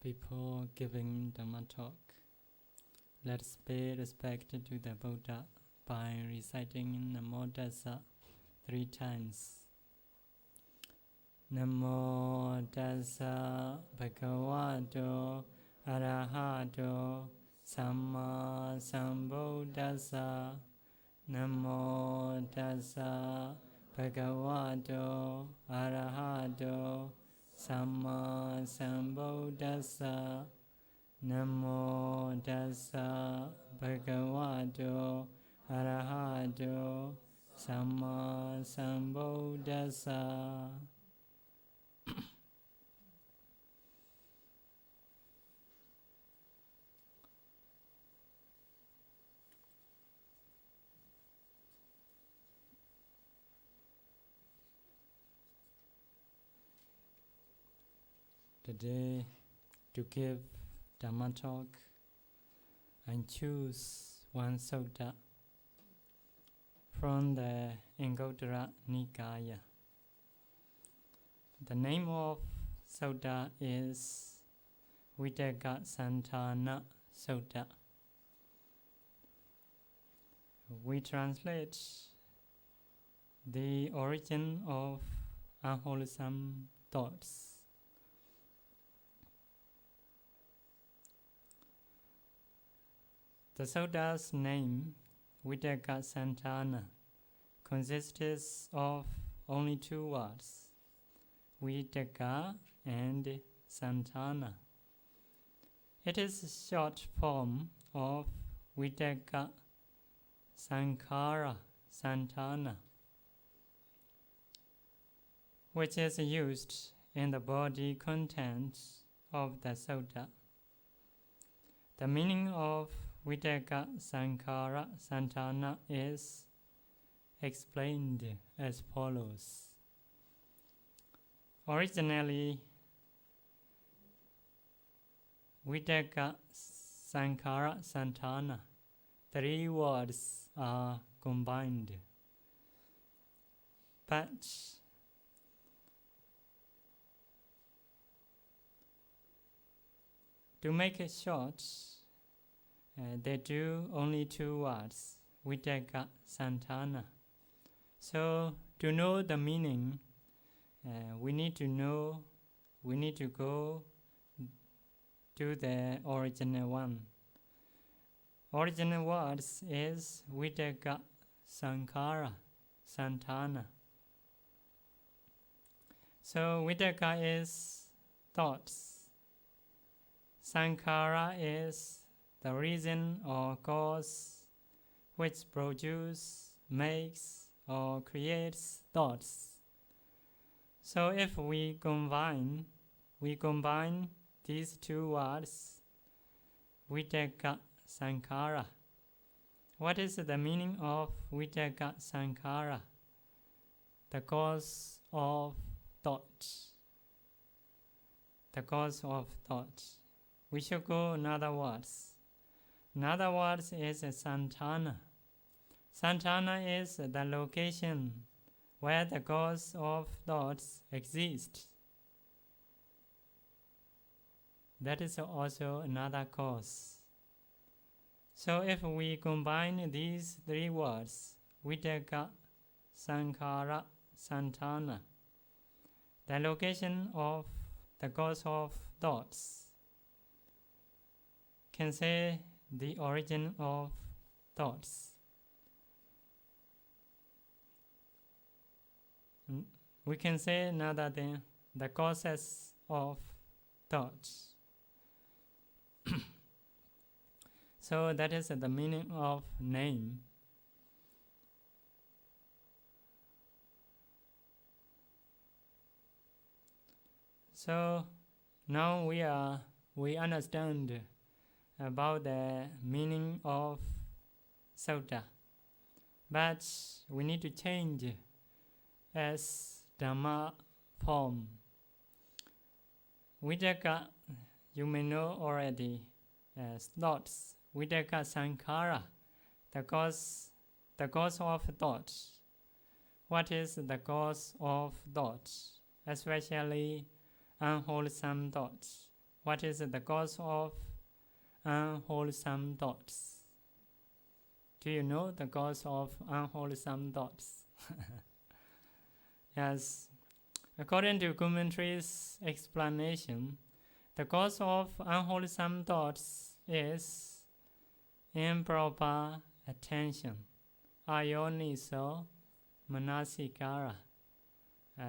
Before giving Dhamma talk, let's pay respect to the Buddha by reciting Namo Tassa 3 times. Namo Tassa Bhagavato Arahato Samma Sambuddhassa. Namo Tassa Bhagavato Arahato Samma Sambuddhassa. Namo Tassa Bhagavato Arahato Samma Sambuddhassa. Today, to give Dhamma talk, I choose one sutta from the Anguttara Nikaya. The name of sutta is Vitakkasaṇṭhāna Sutta. We translate the origin of unwholesome thoughts. The sutta's name, Vitakkasaṇṭhāna, consists of only 2 words, Vitakka and Saṇṭhāna. It is a short form of Vitakkasaṇṭhāna, which is used in the body content of the sutta. The meaning of Vitakkasaṇṭhāna is explained as follows. Originally, Vitakkasaṇṭhāna, 3 words are combined. But to make it short, they do only 2 words, Vitakkasaṇṭhāna. So to know the meaning, we need to go to the original one. Original words is Vitakkasaṇṭhāna. So Vitakka is thoughts. Saṇkhara is the reason or cause which produces, makes, or creates thoughts. So if we combine these 2 words, Vitakkasaṇkhara. What is the meaning of Vitakkasaṇkhara? The cause of thought. The cause of thought. We should go another words. Another word is Saṇṭhāna. Saṇṭhāna is the location where the cause of thoughts exists. That is also another cause. So if we combine these 3 words, Vitakkasaṇkhara Saṇṭhāna, the location of the cause of thoughts, can say the origin of thoughts. We can say another thing, the causes of thoughts. So that is the meaning of name. So now we understand about the meaning of sutta, but we need to change as Dhamma form. Vitakka, you may know already as thoughts. Vitakkasaṇkhara, the cause of thoughts. What is the cause of thoughts, especially unwholesome thoughts? What is the cause of unwholesome thoughts? Do you know the cause of unwholesome thoughts? Yes. According to commentary's explanation, the cause of unwholesome thoughts is improper attention, ayoniso manasikara.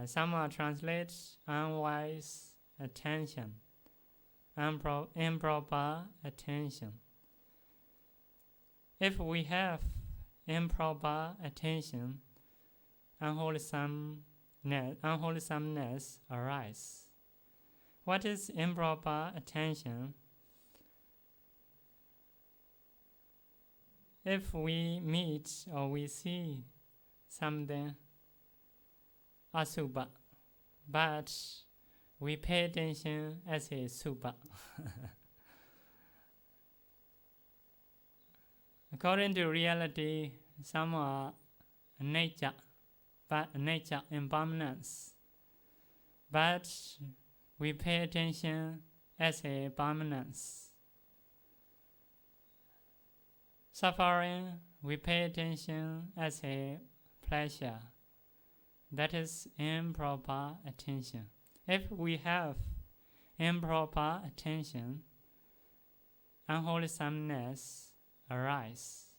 Some translate unwise attention, improper attention. If we have improper attention, unwholesomeness arises. What is improper attention? If we meet or we see something asubha, but we pay attention as a subha. According to reality, some are nature, but nature impermanence. But we pay attention as a permanence. Suffering, we pay attention as a pleasure. That is improper attention. If we have improper attention, unwholesomeness arises.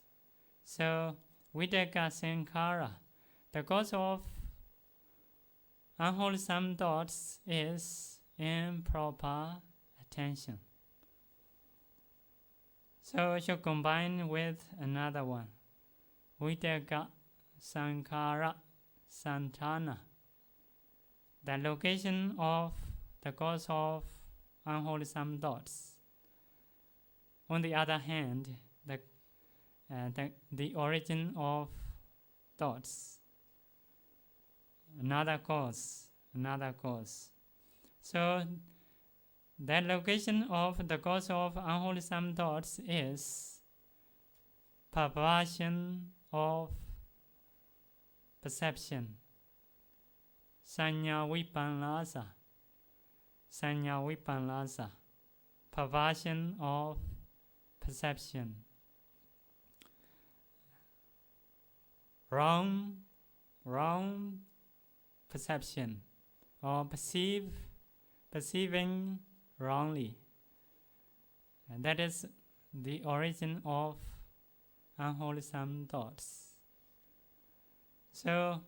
So, Vitakkasaṇṭhāna, the cause of unwholesome thoughts is improper attention. So, should combine with another one, Vitakkasaṇṭhāna, the location of the cause of unwholesome thoughts. On the other hand, the origin of thoughts, another cause. So, the location of the cause of unwholesome thoughts is perversion of perception, Saññā vipanlasa, perversion of perception, wrong perception, or perceiving wrongly. And that is the origin of unwholesome thoughts. So,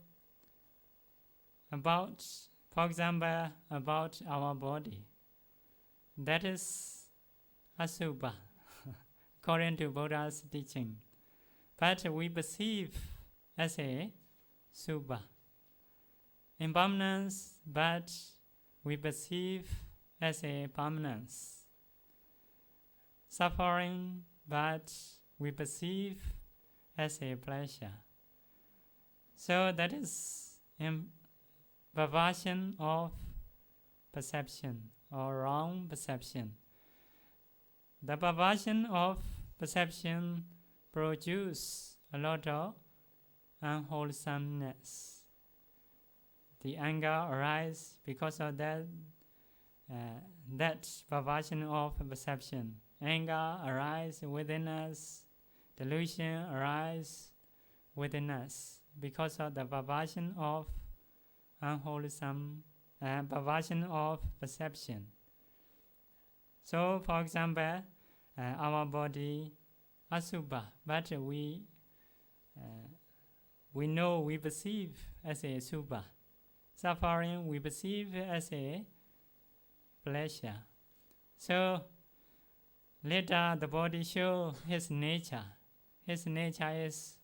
for example, about our body, that is asubha, according to Buddha's teaching. But we perceive as a subha. Impermanence, but we perceive as a permanence. Suffering, but we perceive as a pleasure. So that is perversion of perception or wrong perception. The perversion of perception produces a lot of unwholesomeness. The anger arises because of that perversion of perception. Anger arises within us. Delusion arises within us because of the perversion of perversion of perception. So, for example, our body asubha, but we know, we perceive as a subha. Suffering, we perceive as a pleasure. So, later the body shows his nature. Its nature is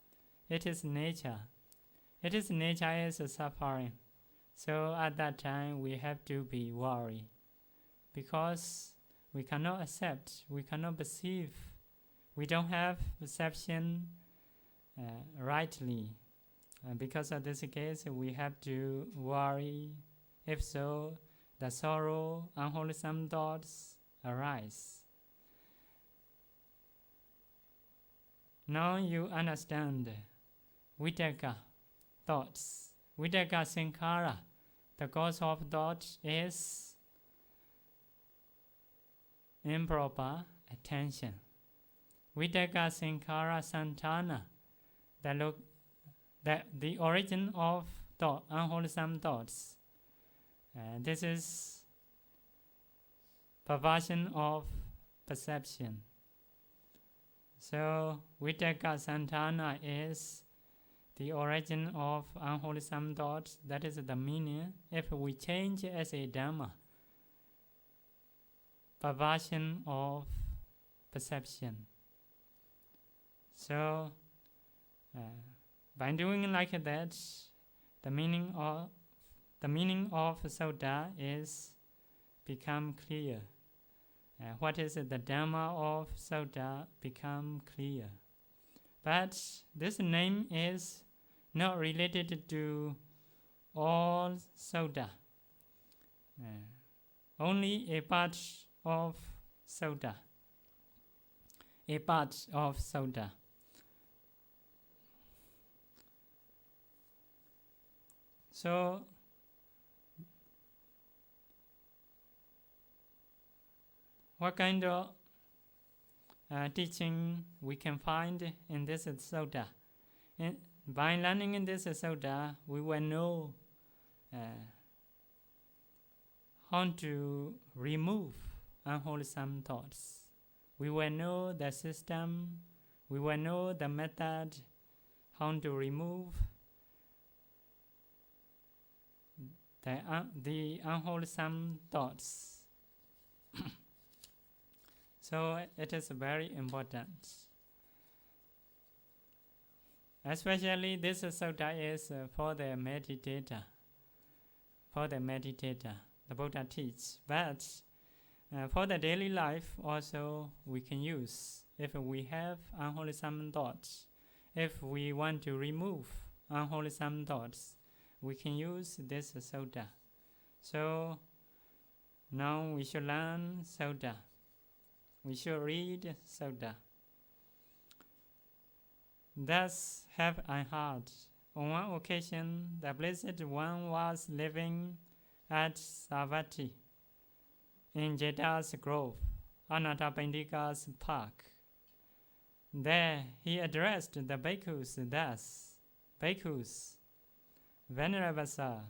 suffering. So at that time we have to be worried, because we cannot accept, we cannot perceive, we don't have perception rightly. Because of this case, we have to worry. If so, the sorrow, unwholesome thoughts arise. Now you understand Vitakka thoughts. Vitakkasaṇṭhāna, the cause of thought is improper attention. Vitakkasaṇṭhāna, the origin of thought, unwholesome thoughts. This is perversion of perception. So Vitakkasaṇṭhāna is the origin of unwholesome thoughts. That is the meaning. If we change as a Dhamma, perversion of perception. So by doing like that, the meaning of Sutta is become clear. What is the Dhamma of Sutta become clear. But this name is not related to all Sutta. Only a part of Sutta. A part of Sutta. So what kind of teaching we can find in this Sutta? By learning in this Sutta, we will know how to remove unwholesome thoughts. We will know the system, we will know the method, how to remove the unwholesome thoughts. So it is very important. Especially this Sutta is for the meditator. For the meditator, the Buddha teaches. But for the daily life also we can use. If we have unwholesome thoughts, if we want to remove unwholesome thoughts, we can use this Sutta. So now we should learn Sutta. We should read Sutta. Thus have I heard. On one occasion, the Blessed One was living at Savatthi in Jeta's grove, Anathapindika's park. There he addressed the bhikkhus thus: Bhikkhus, Venerable Sir,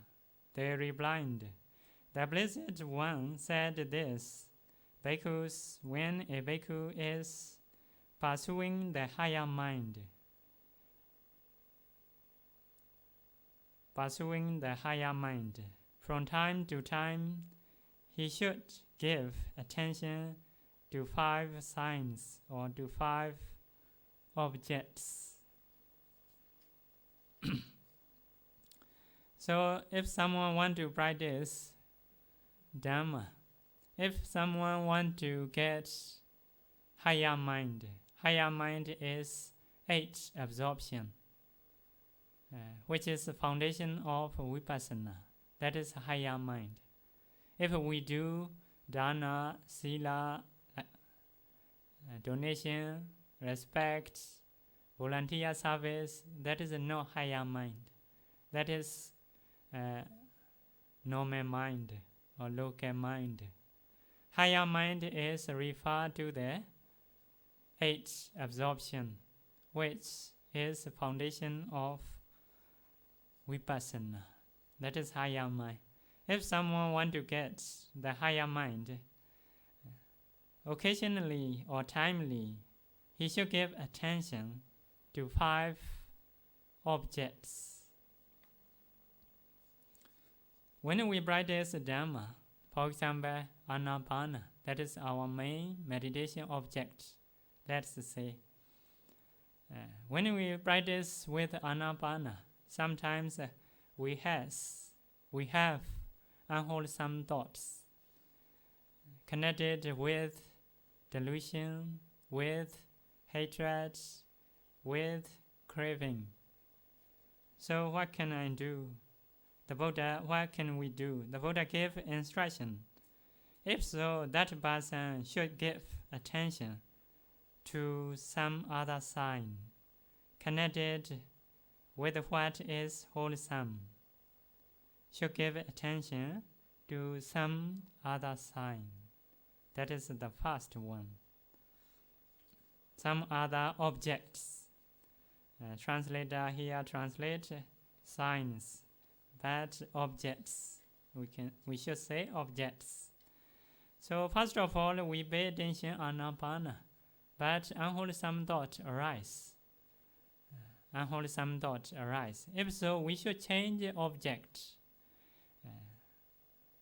they replied. The Blessed One said this: Bhikkhus, when a bhikkhu is pursuing the higher mind, from time to time he should give attention to 5 signs or to 5 objects. So if someone want to practice Dhamma, if someone want to get higher mind is 8 absorption, which is the foundation of Vipassana. That is higher mind. If we do dana, sila, donation, respect, volunteer service, that is no higher mind. That is normal mind or local mind. Higher mind is referred to the 8 absorption, which is the foundation of Vipassana. That is higher mind. If someone want to get the higher mind, occasionally or timely, he should give attention to 5 objects. When we practice Dhamma, for example, Anapana, that is our main meditation object, let's say. When we practice with Anapana, sometimes we have unwholesome thoughts connected with delusion, with hatred, with craving. So what can I do? The Buddha, what can we do? The Buddha gave instruction. If so, that person should give attention to some other sign connected with what is wholesome. Should give attention to some other sign That is the first one. Some other objects. Translator here translate signs, but objects. We should say objects. So first of all, we pay attention anapana, but unwholesome thoughts arise. Unwholesome thoughts arise. If so, we should change object.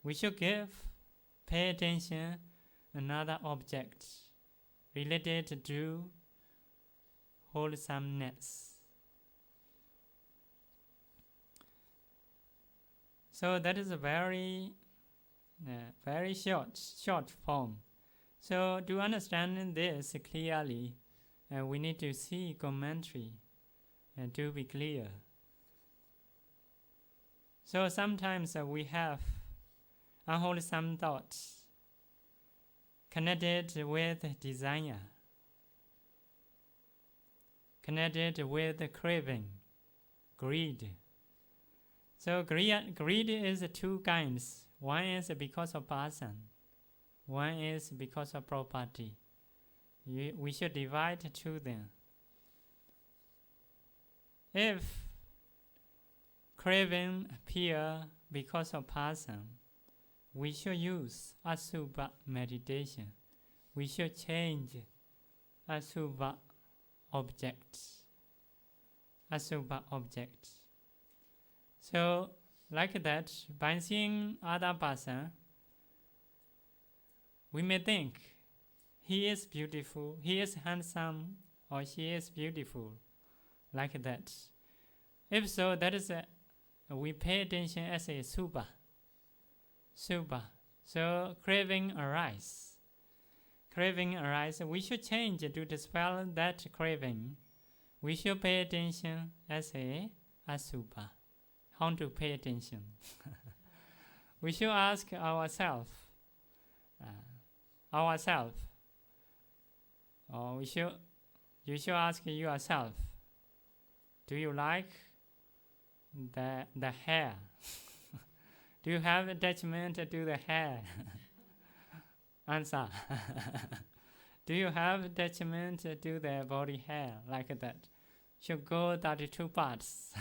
We should pay attention another object related to wholesomeness. So that is a very short form. So to understand this clearly, we need to see commentary and to be clear. So sometimes we have unwholesome thoughts connected with desire, connected with craving, greed. So greed is two kinds. One is because of person, one is because of property. We should divide to them. If craving appear because of person, we should use asubha meditation. We should change asubha objects. Asubha objects. So, like that, by seeing other person, we may think he is beautiful, he is handsome, or she is beautiful, like that. If so, that is we pay attention as a subha. Subha. So craving arise. Craving arise. We should change to dispel that craving. We should pay attention as a asubha. How to pay attention? We should ask ourselves. Or you should ask yourself. Do you like the hair? Do you have attachment to the hair? Answer. Do you have attachment to the body hair like that? Should go 32 parts.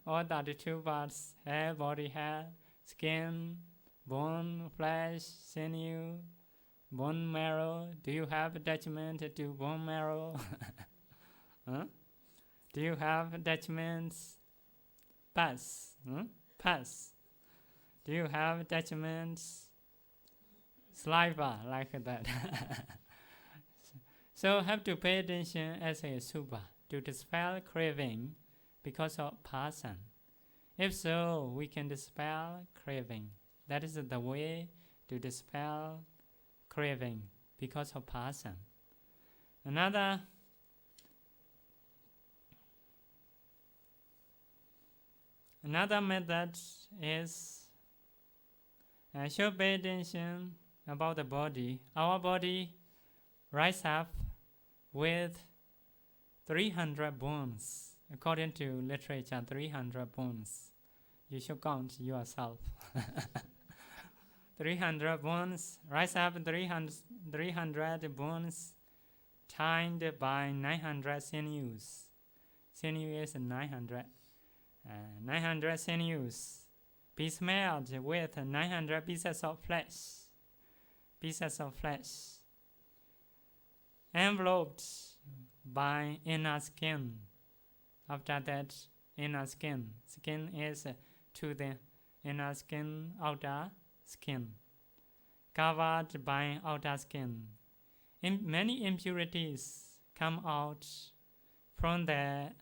All 32 parts: hair, body hair, skin, bone, flesh, sinew, bone marrow. Do you have attachment to bone marrow? Huh? Do you have attachments? Pus. Pus. Do you have attachments? Saliva, like that. So have to pay attention as a subha to dispel craving because of person. If so, we can dispel craving. That is the way to dispel craving because of person. Another method is should pay attention about the body. Our body rise up with 300 bones. According to literature, 300 bones. You should count yourself. 300 bones, rise up 300 bones tied by 900 sinews. Sinew is 900. 900 sinews. Be smeared with 900 pieces of flesh. Pieces of flesh. Enveloped by inner skin. After that, inner skin. Skin is to the inner skin, outer skin. Covered by outer skin. Many impurities come out from the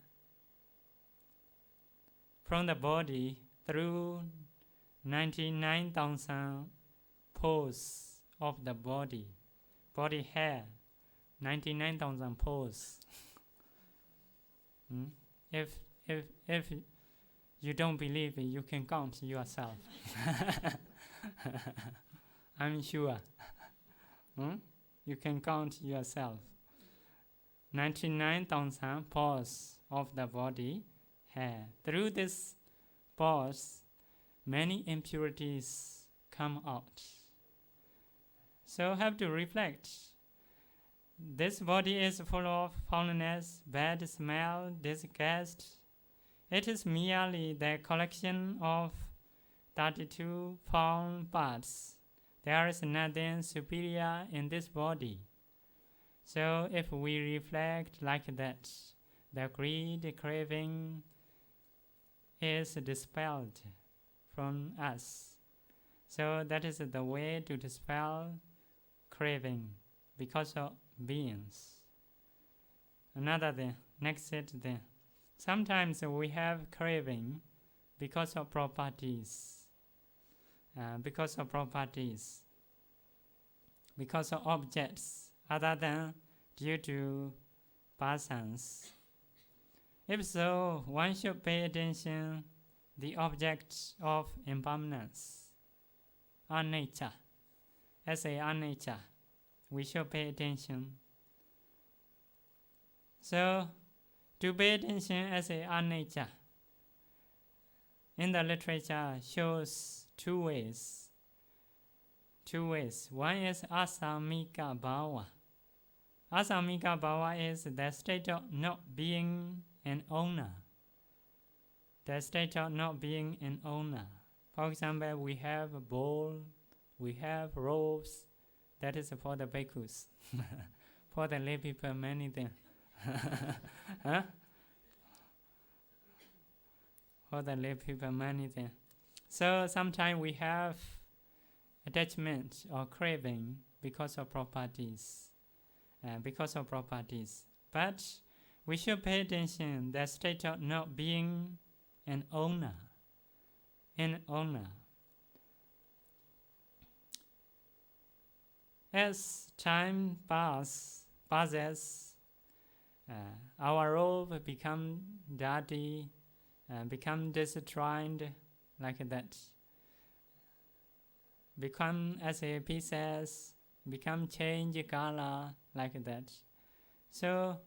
body through 99,000 pores of the body. Body hair, 99,000 pores. If you don't believe it, you can count yourself. I'm sure. You can count yourself. 99,000 pores of the body hair. Through this pores, many impurities come out. So have to reflect. This body is full of foulness, bad smell, disgust. It is merely the collection of 32 foul parts. There is nothing superior in this body. So if we reflect like that, the greed, craving is dispelled from us. So that is the way to dispel craving because of beings. Another thing, next set thing. Sometimes we have craving because of properties. Because of objects other than due to persons. If so, one should pay attention the object of impermanence, anicca. As a anicca, we should pay attention. So, to pay attention as a anicca, in the literature shows two ways. One is asamika bhava. Asamika bhava is the state of not being an owner. The state of not being an owner. For example, we have a bowl, we have robes. That is for the bhikkhus. For the lay people, many things. Huh? For the lay people, many things. So sometimes we have attachment or craving because of properties. But we should pay attention the state of not being an owner. As time passes, our robe become dirty, become destroyed like that. Become as a pieces, become change color like that. So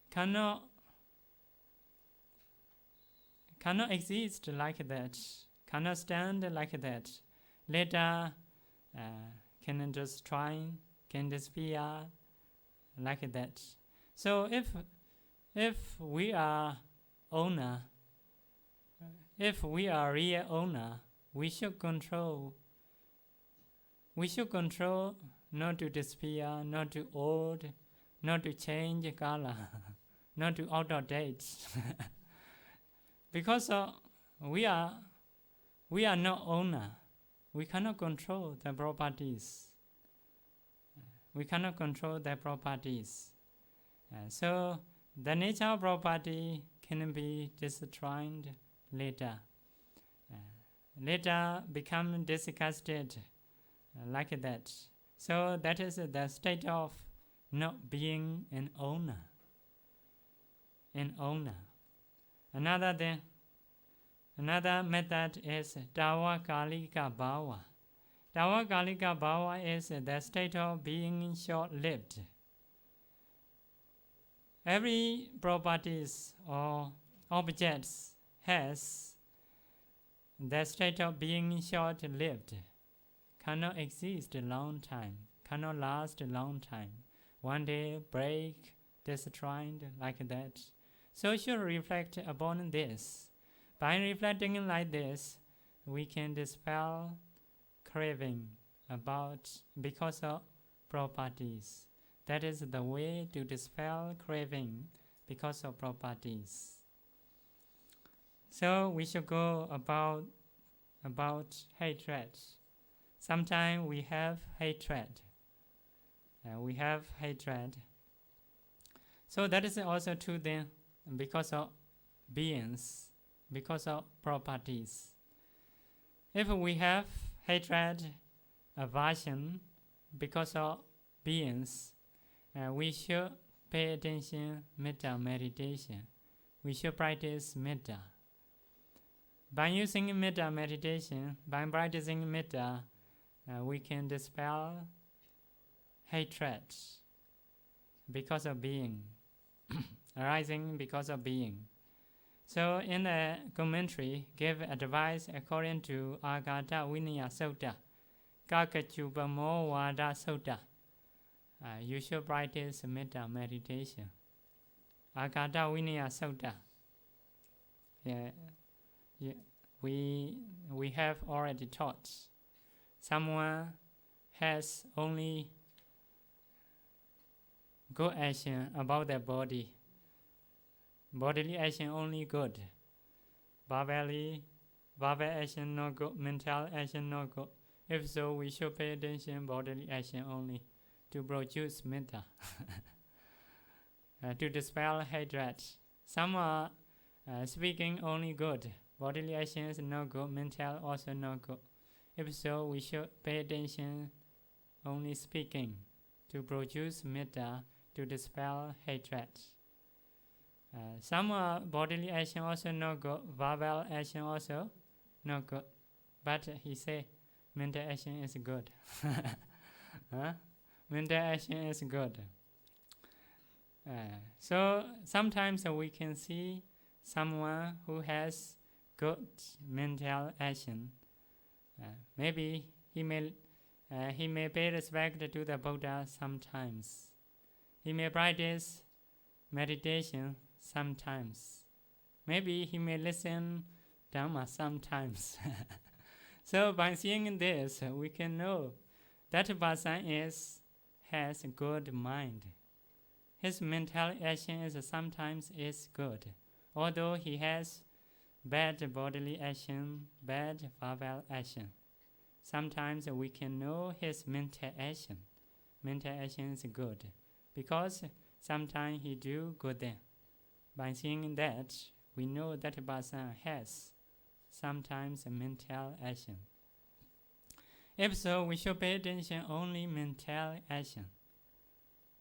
cannot exist like that, cannot stand like that. Later can destroy, can disappear like that. So if we are owner, if we are real owner, we should control not to disappear, not to old, not to change color, not to out of date. Because we are not owner. We cannot control the properties. So the nature of property can be destroyed later. Later become disgusted like that. So that is the state of not being an owner. Another method is Tawakalika bhava. Tawakalika bhava is the state of being short-lived. Every properties or objects has the state of being short-lived, cannot exist a long time, cannot last a long time. One day break, destroyed like that. So should reflect upon this. By reflecting like this, we can dispel craving because of properties. That is the way to dispel craving because of properties. So we should go about hatred. Sometimes we have hatred. So that is also true then because of beings, because of properties. If we have hatred, aversion because of beings, we should pay attention metta meditation. We should practice metta. By using metta meditation, by practicing metta, we can dispel hatred because of being, arising because of being. So in the commentary, give advice according to Agata Vinaya Sutta, Kakachupamo Vada Sutta. You should practice metta meditation. Akata Vinaya Sutta. We have already taught. Someone has only good action about their body. Bodily action only good. Verbal action not good. Mental action not good. If so, we should pay attention bodily action only to produce metta. To dispel hatred. Some are speaking only good. Bodily action is not good. Mental also not good. If so, we should pay attention only speaking to produce metta to dispel hatred. Some bodily action also not good. Verbal action also not good. But he say mental action is good. Mental action is good. So sometimes we can see someone who has good mental action. Maybe he may pay respect to the Buddha sometimes. He may practice meditation sometimes. Maybe he may listen Dhamma sometimes. So by seeing this, we can know that person has a good mind. His mental action sometimes is good, although he has bad bodily action, bad verbal action. Sometimes we can know his mental action. Mental action is good because sometimes he do good thing. By seeing that, we know that person has sometimes a mental action. If so, we should pay attention only mental action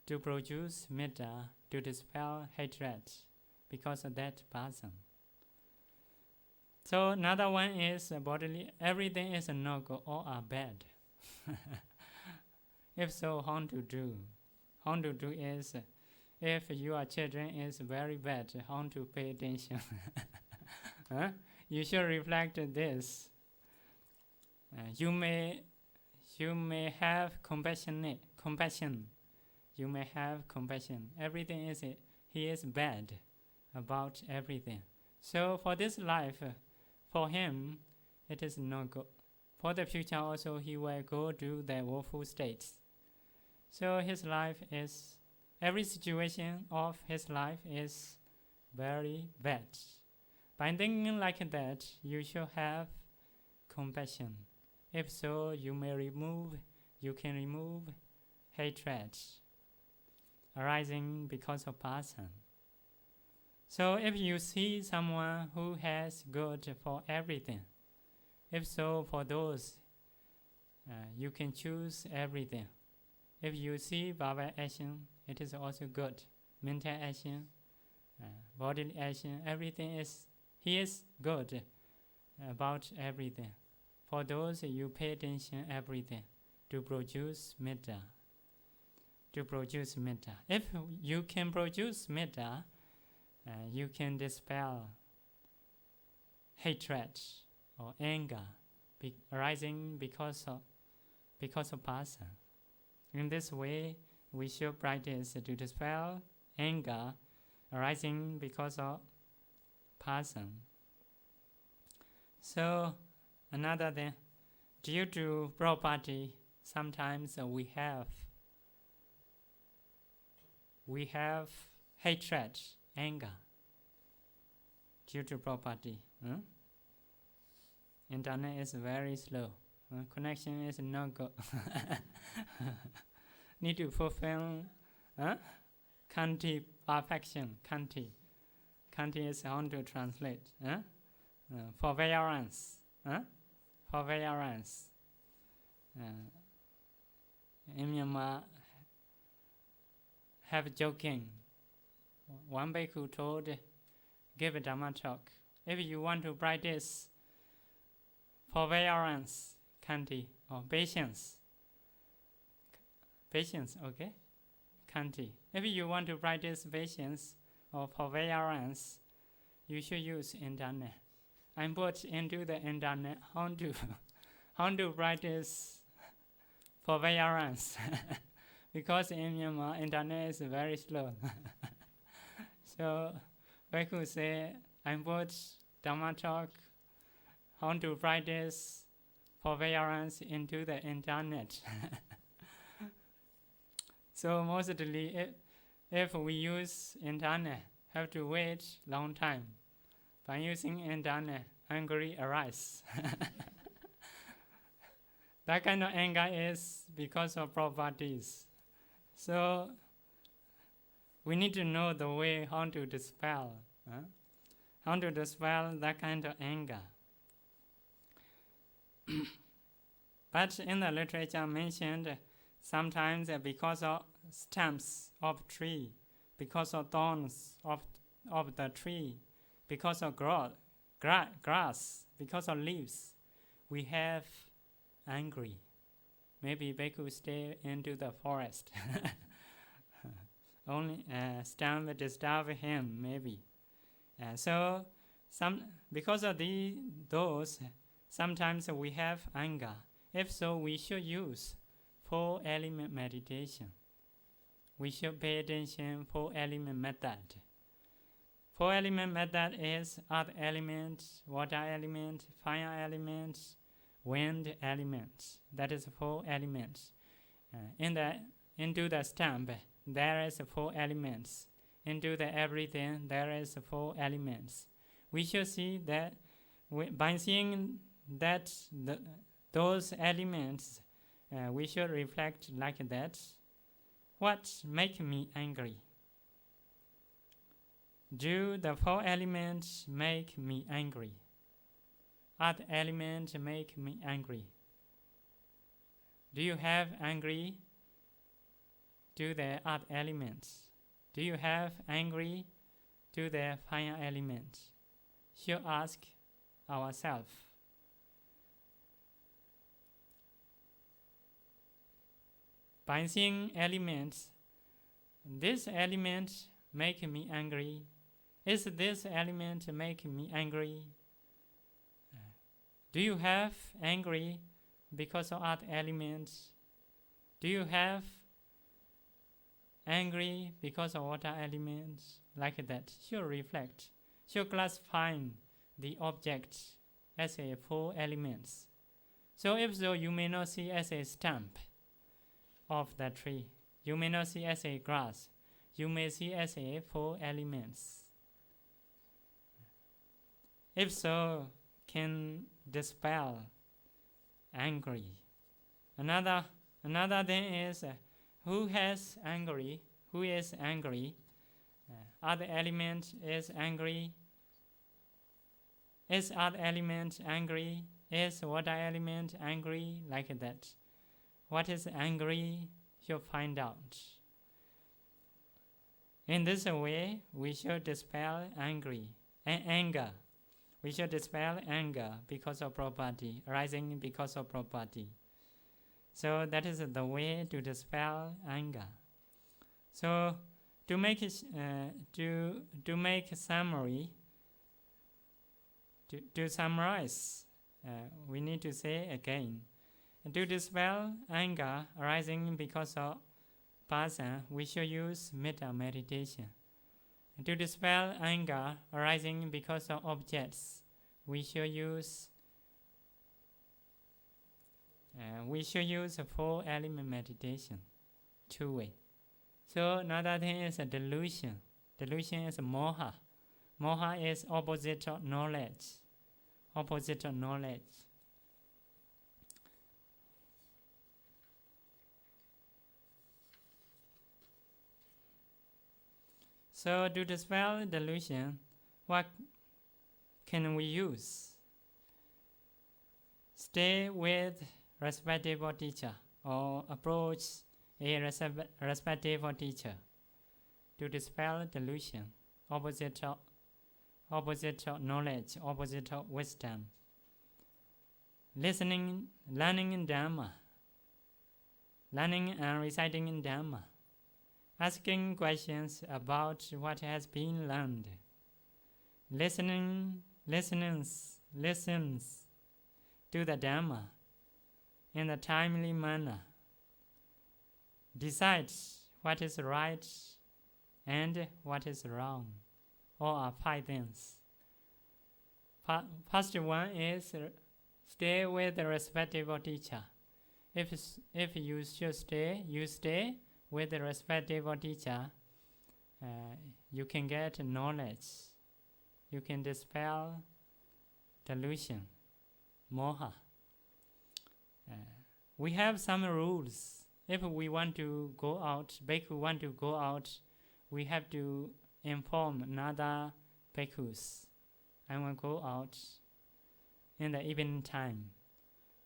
to produce metta, to dispel hatred because of that person. So another one is bodily. Everything is no good, all are bad. If so, how to do? How to do is, if your children is very bad, how to pay attention? You should reflect this. You may have compassion. You may have compassion. Everything he is bad about everything. So for this life, for him, it is not good. For the future also, he will go to the woeful states. So his life every situation of his life is very bad. By thinking like that, you should have compassion. If so, you can remove hatred arising because of person. So if you see someone who has good for everything, if so, for those, you can choose everything. If you see verbal action, it is also good. Mental action, bodily action, everything he is good about everything. For those, you pay attention everything to produce metta. To produce metta. If you can produce metta, you can dispel hatred or anger arising because of person. In this way, we should practice to dispel anger arising because of person. So another thing, due to property, sometimes we have hatred, anger due to property. Internet is very slow. Connection is not good. Need to fulfill Kanti perfection. Kanti is how to translate. Forbearance. Forbearance. In Myanmar, have joking. One bhikkhu told, give a Dhamma talk. If you want to practice forbearance, Kanti, or patience, okay? Kanti. If you want to practice patience or forbearance, you should use internet. I put into the internet how to practice forbearance. Because in Myanmar, internet is very slow. So, Bhikkhu say, I put Dhamma talk, how to practice forbearance into the internet. So mostly, if we use internet, have to wait long time. By using internet, anger arise. That kind of anger is because of properties. So we need to know the way how to dispel, how to dispel that kind of anger. But in the literature mentioned, sometimes because of stems of tree, because of thorns of the tree, because of grass, because of leaves, we have angry. Maybe Bhikkhu stay into the forest. Only stem will disturb him, maybe. So because of those, sometimes we have anger. If so, we should use 4-element meditation. We should pay attention 4-element method. 4-element method is earth element, water element, fire element, wind element. That is 4 elements. Into the stamp, there is 4 elements. Into the everything, there is 4 elements. We should see that by seeing that those elements, we should reflect like that. What makes me angry? Do the 4 elements make me angry? Earth element make me angry. Do you have angry to the earth elements? Do you have angry to the fire elements? Should ask ourselves. By seeing elements, this element make me angry. Is this element make me angry? Do you have angry because of earth elements? Do you have angry because of water elements? Like that. Should reflect. Should classify the object as a 4 elements. So if so, you may not see as a stump of the tree. You may not see as a grass. You may see as a 4 elements. If so, can dispel angry. Another thing is who is angry? Other element is angry. Is other element angry? Is water element angry? Like that. What is angry? You'll find out. In this way, we should dispel anger. We should dispel anger because of property, arising because of property. So that is the way to dispel anger. So to make a summary, to summarize, we need to say again. To dispel anger arising because of person, we should use metta meditation. To dispel anger arising because of objects, we should use a 4-element meditation, 2-way. So another thing is a delusion. Delusion is moha. Moha is opposite of knowledge. Opposite of knowledge. So to dispel delusion, what can we use? Stay with respectable teacher or approach a respectable teacher to dispel delusion, opposite of knowledge, opposite of wisdom. Learning in Dhamma, learning and reciting in Dhamma. Asking questions about what has been learned. Listens to the Dhamma in a timely manner. decide what is right and what is wrong. All are 5 things. First one is stay with the respectable teacher. If you should stay, you stay with the respectable teacher. You can get knowledge. You can dispel delusion, moha. We have some rules. If we want to go out, bhikkhu want to go out, we have to inform another bhikkhus. I will go out in the evening time.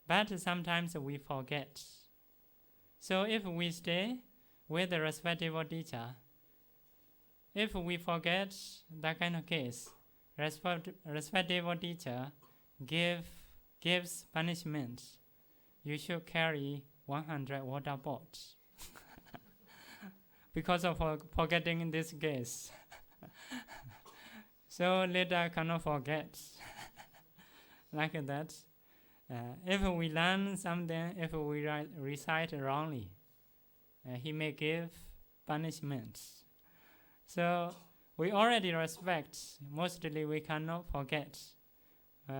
But sometimes we forget. So if we stay with the respectable teacher, if we forget that kind of case, respectable teacher gives punishment. You should carry 100 water pots because of forgetting this case. So later cannot forget like that. If we learn something, if we recite wrongly, he may give punishment. So we already respect. Mostly we cannot forget.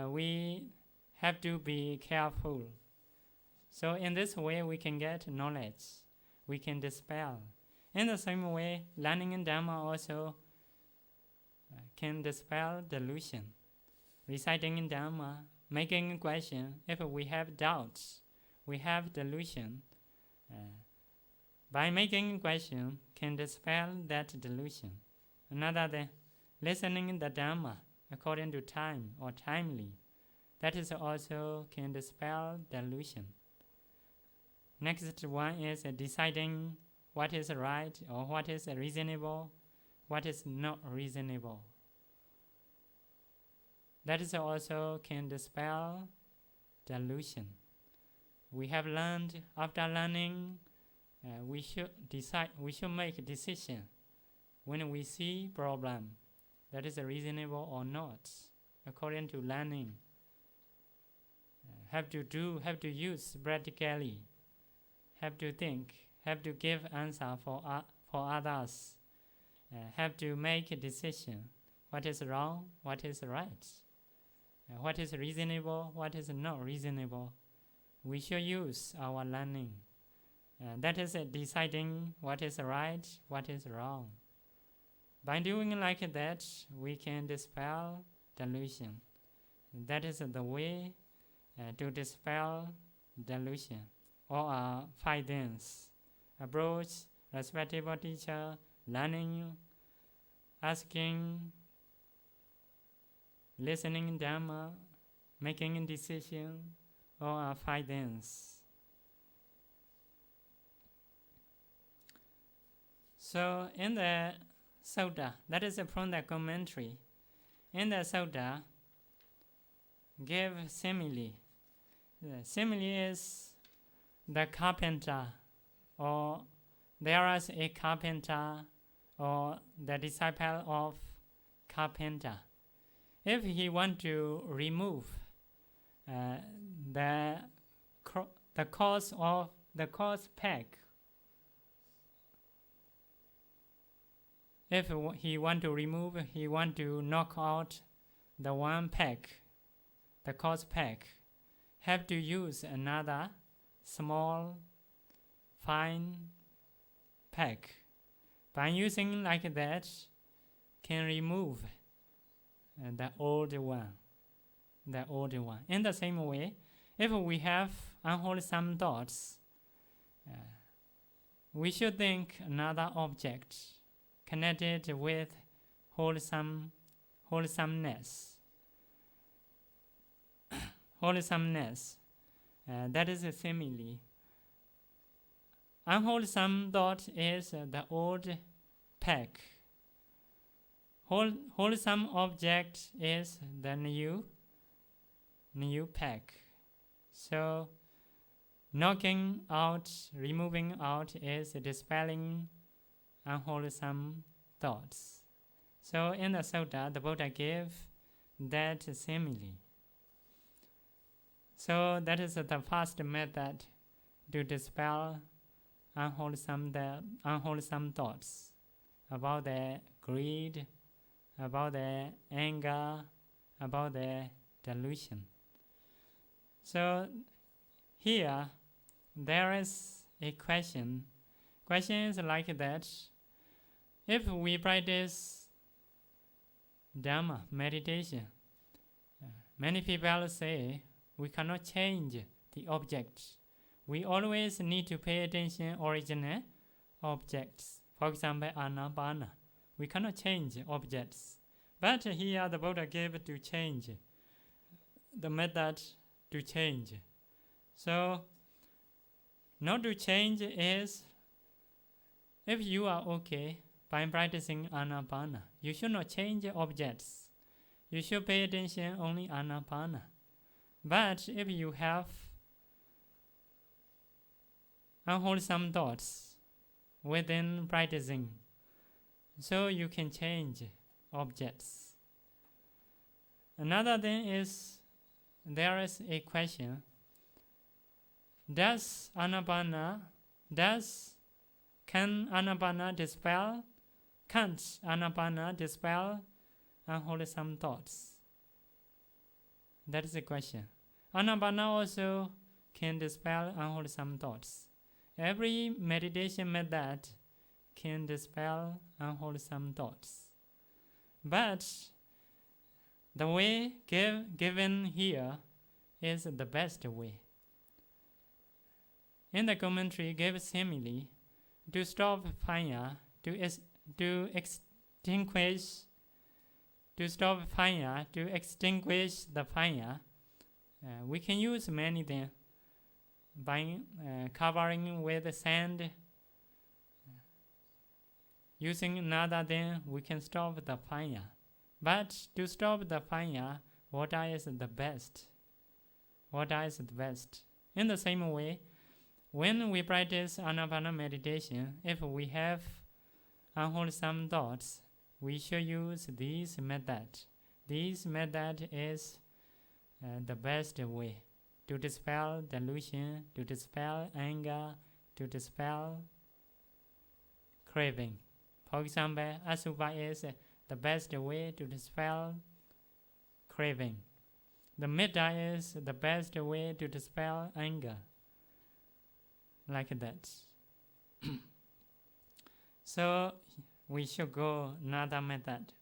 We have to be careful. So in this way we can get knowledge. We can dispel. In the same way, learning in Dhamma also can dispel delusion. Reciting in Dhamma, making a question. If we have doubts, we have delusion. By making a question, can dispel that delusion. Another thing, listening the Dhamma according to time or timely. That is also can dispel delusion. Next one is deciding what is right or what is reasonable, what is not reasonable. That is also can dispel delusion. We have learned, after learning, we should decide, we should make a decision when we see problem, that is reasonable or not, according to learning. Have to use practically, have to think, have to give answer for others, have to make a decision, what is wrong, what is right, what is reasonable, what is not reasonable. We should use our learning. That is deciding what is right, what is wrong. By doing like that, we can dispel delusion. That is the way to dispel delusion. All are 5 things: approach, respectable teacher, learning, asking, listening Dhamma, making a decision. All are 5 things. So in the Sutta, that is from the commentary, in the Sutta, give simile. The simile is the carpenter, or there is a carpenter, or the disciple of carpenter. If he want to remove the cause of the cause peg, if he want to remove, he want to knock out the one peg, the cause peg, have to use another small, fine peg. By using like that, can remove the old one. In the same way, if we have unwholesome thoughts, we should think another object connected with wholesomeness. That is a simile. Unwholesome thought is the old peg. Wholesome object is the new peg. So knocking out, removing out is dispelling unwholesome thoughts. So in the Sutta, the Buddha gave that simile. So that is the first method to dispel unwholesome thoughts, about their greed, about their anger, about their delusion. So here there is a question. Question is like that. If we practice Dhamma, meditation, many people say we cannot change the objects. We always need to pay attention to original objects. For example, Anapana. We cannot change objects. But here the Buddha gave to change, the method to change. So, not to change is, if you are okay by practicing Anapana, you should not change objects. You should pay attention only Anapana. But if you have unwholesome thoughts within practicing, so you can change objects. Another thing is, there is a question. Can Anapana dispel? Can't Anapana dispel unwholesome thoughts? That is the question. Anapana also can dispel unwholesome thoughts. Every meditation method can dispel unwholesome thoughts. But the way given here is the best way. In the commentary, gave simile to stop fire, to extinguish the fire. We can use many things by covering with sand. Using another thing, we can stop the fire. But to stop the fire, water is the best. Water is the best. In the same way, when we practice Anapana meditation, if we have unwholesome thoughts, we should use this method. This method is the best way to dispel delusion, to dispel anger, to dispel craving. For example, Asubha is the best way to dispel craving. The Metta is the best way to dispel anger. Like that. So we should go another method.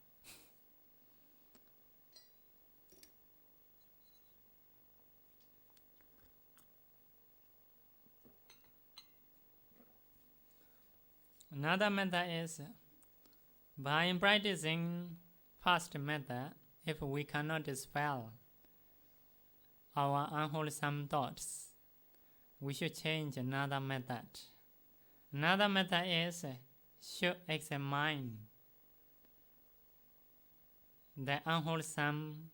Another method is by practicing first method, if we cannot dispel our unwholesome thoughts, we should change another method. Another method is should examine the unwholesome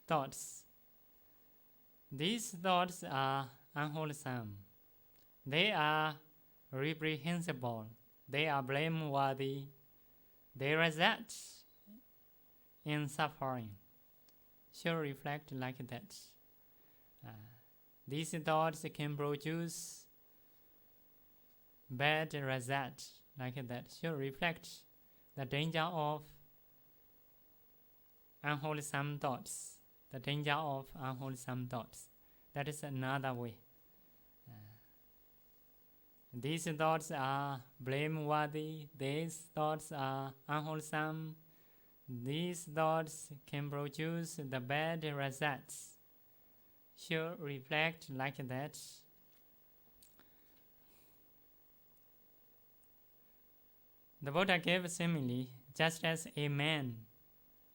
thoughts. These thoughts are unwholesome. They are reprehensible. They are blameworthy. They result in suffering. Should reflect like that. These thoughts can produce bad results like that. Should reflect the danger of unwholesome thoughts. The danger of unwholesome thoughts. That is another way. These thoughts are blameworthy. These thoughts are unwholesome. These thoughts can produce the bad results. Should reflect like that. The Buddha gave simile, just as a man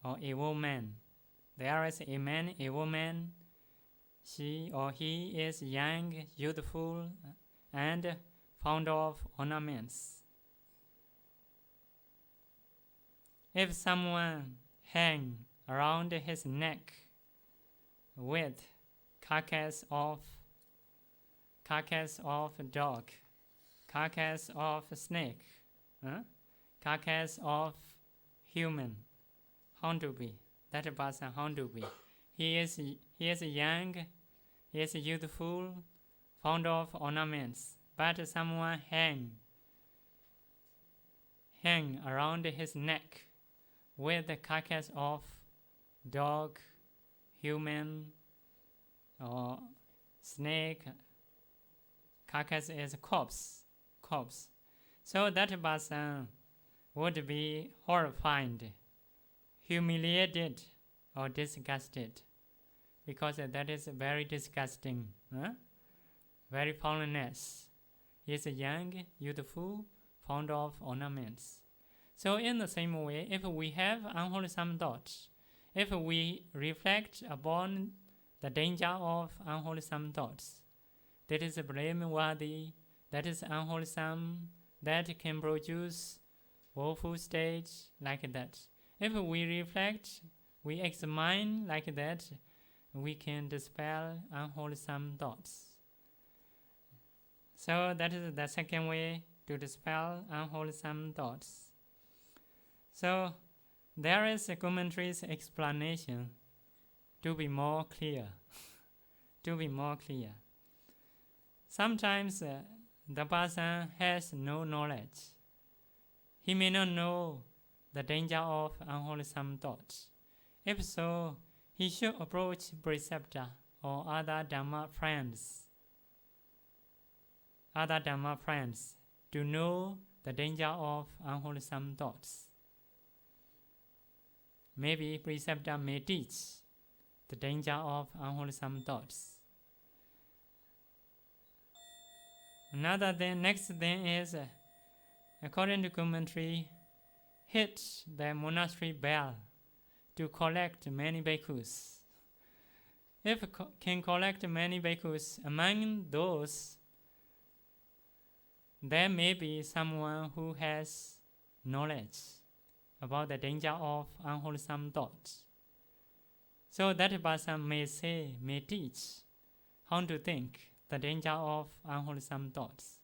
or a woman. There is a man, a woman. She or he is young, youthful, and fond of ornaments. If someone hang around his neck with carcass of dog, carcass of snake, carcass of human, how to be? That person how to be? He is young, He is youthful, fond of ornaments, but someone hang around his neck with the carcass of dog, human, or snake. Carcass is corpse. So that person would be horrified, humiliated, or disgusted, because that is very disgusting, very foulness. He is young, youthful, fond of ornaments. So in the same way, if we have unwholesome thoughts, if we reflect upon the danger of unwholesome thoughts, that is blameworthy, that is unwholesome, that can produce woeful states like that. If we reflect, we examine like that, we can dispel unwholesome thoughts. So that is the second way to dispel unwholesome thoughts. So there is a commentary's explanation to be more clear. Sometimes the person has no knowledge. He may not know the danger of unwholesome thoughts. If so, he should approach preceptor or other Dhamma friends to know the danger of unwholesome thoughts. Maybe preceptor may teach the danger of unwholesome thoughts. Next thing is, according to commentary, hit the monastery bell to collect many bhikkhus. If can collect many bhikkhus, among those, there may be someone who has knowledge about the danger of unwholesome thoughts. So that person may teach how to think the danger of unwholesome thoughts.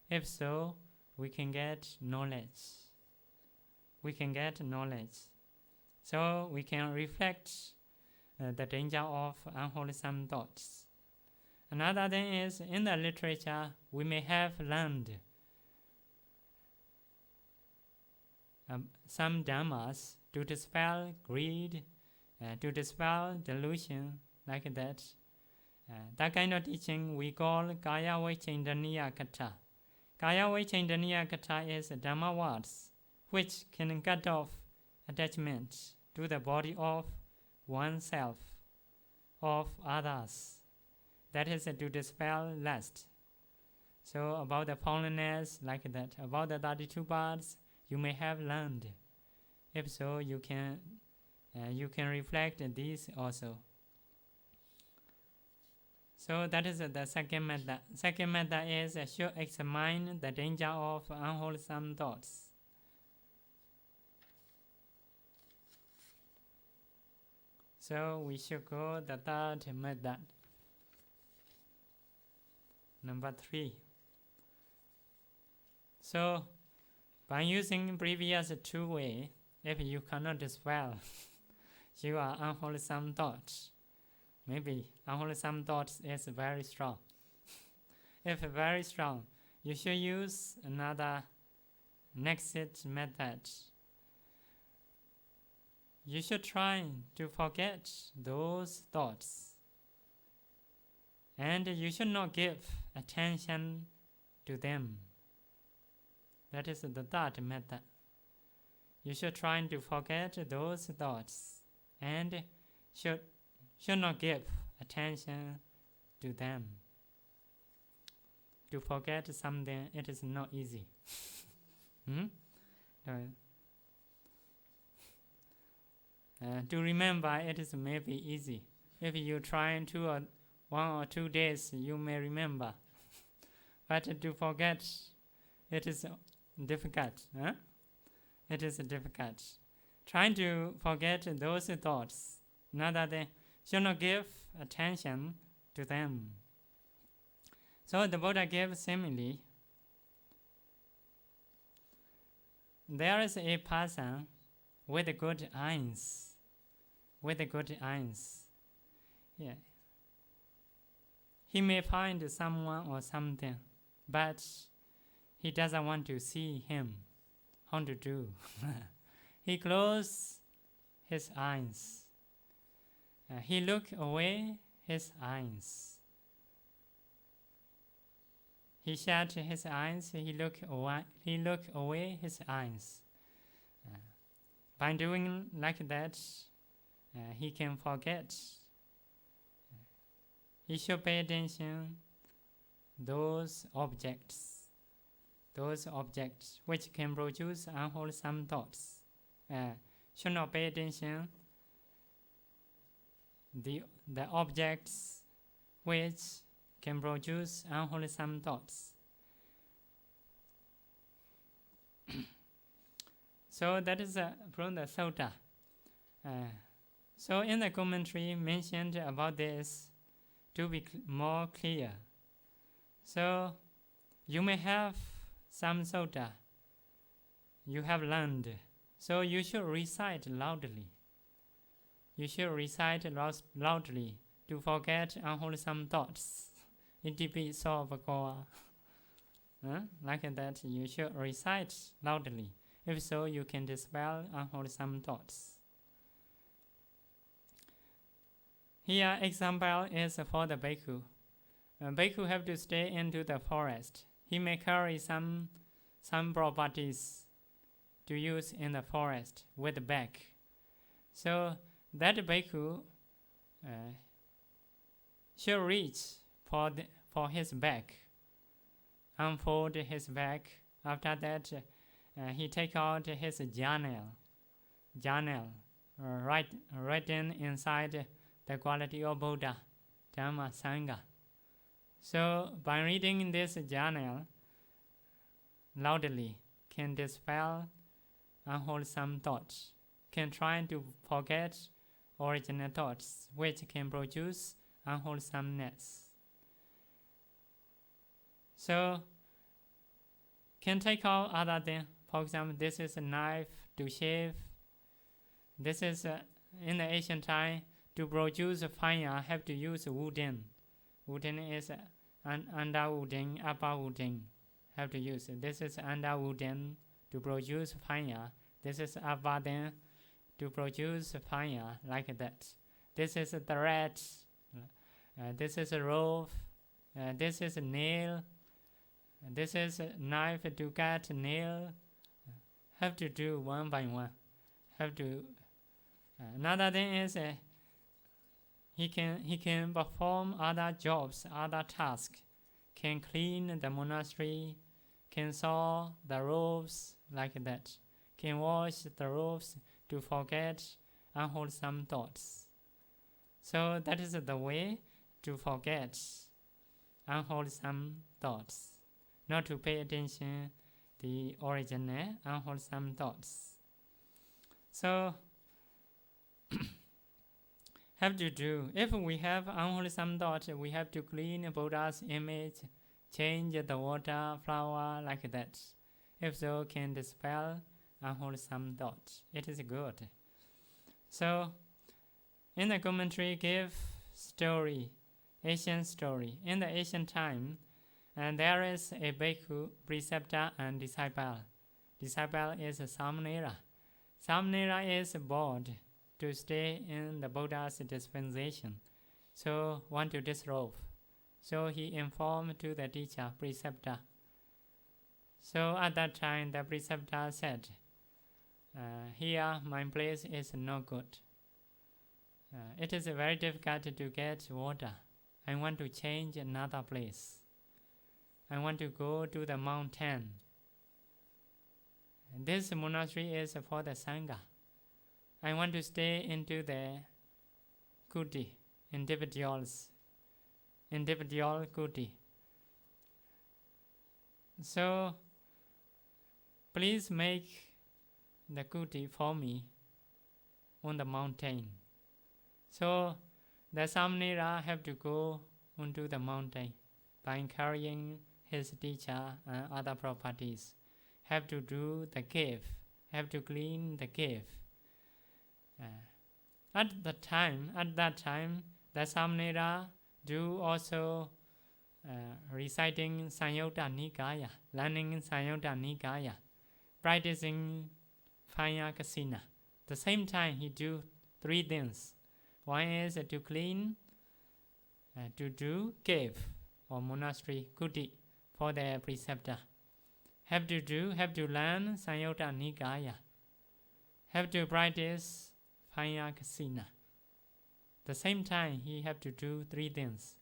If so, we can get knowledge. So we can reflect the danger of unwholesome thoughts. Another thing is, in the literature, we may have learned some dhammas to dispel greed, to dispel delusion, like that. That kind of teaching we call Kaya Vaichendaniya Katha. Kaya Vaichendaniya Katha is Dhamma words which can cut off attachment to the body of oneself, of others. That is to dispel lust. So about the foulness, like that, about the 32 parts, you may have learned. If so, you can reflect these also. So that is the second method. Second method is should examine the danger of unwholesome thoughts. So we should go the third method. Number 3. So by using previous two ways, if you cannot dispel your unwholesome thoughts, maybe unwholesome thoughts is very strong. If very strong, you should use another next method. You should try to forget those thoughts, and you should not give attention to them. That is the third method. You should try to forget those thoughts and should not give attention to them. To forget something, it is not easy. To remember, it is maybe easy. If you try to 1 or 2 days, you may remember. But to forget, it is difficult. It is difficult. Trying to forget those thoughts, not that they should not give attention to them. So the Buddha gave simile. There is a person with good eyes. Yeah. he may find someone or something, but he doesn't want to see him. How to do? He closes his eyes. He look away his eyes. He shut his eyes. He look away his eyes. By doing like that, he can forget. He should pay attention those objects which can produce unwholesome thoughts. Should not pay attention the objects which can produce unwholesome thoughts. So that is from the Sutta. So in the commentary mentioned about this to be more clear. So you may have some Sutta you have learned, so you should recite loudly. You should recite loudly to forget unwholesome thoughts. Iti so vakoa. Like that, you should recite loudly. If so, you can dispel unwholesome thoughts. Here, example is for the bhikkhu. Bhikkhu have to stay into the forest. He may carry some properties to use in the forest with the bag. So that bhikkhu should reach for his bag, unfold his bag. After that, he take out his journal, written inside the quality of Buddha, Dhamma, Sangha. So by reading this journal loudly, can dispel unwholesome thoughts, can try to forget original thoughts which can produce unwholesomeness. So can take out other things. For example, this is a knife to shave. This is in the ancient time, to produce fire have to use wooden. Wooden is under wooden, upper wooden. Have to use it. This is under wooden to produce fire. This is upper then to produce fire, like that. This is a thread. This is a rope. This is a nail. This is a knife to cut nail. Have to do one by one. Have to. Another thing is he can perform other jobs, other tasks. Can clean the monastery, can saw the robes, like that. Can wash the robes to forget unwholesome thoughts. So that is the way to forget unwholesome thoughts, not to pay attention the original unwholesome thoughts. So have to do. If we have unwholesome thoughts, we have to clean Buddha's image, change the water, flower, like that. If so, can dispel unwholesome thoughts. It is good. So, in the commentary, give story, ancient story. In the ancient time, and there is a bhikkhu, preceptor, and disciple. Disciple is a Samanera. Samanera is bored to stay in the Buddha's dispensation, so want to disrobe. So he informed to the teacher, preceptor. So at that time, the preceptor said, here my place is no good. It is very difficult to get water. I want to change another place. I want to go to the mountain. This monastery is for the Sangha. I want to stay into the kuti, individual kuti. So, please make the kuti for me on the mountain. So, the Samanera have to go onto the mountain by carrying his teacher and other properties. Have to do the cave, have to clean the cave. At that time, the Samanera do also reciting Sanyutta Nikaya, learning Sanyutta Nikaya, practicing Vitakkasaṇṭhāna. The same time he do three things. One is to clean, to do cave or monastery kuti for the preceptor. Have to learn Sanyutta Nikaya. Have to practice Vitakkasaṇṭhāna. The same time he have to do three things.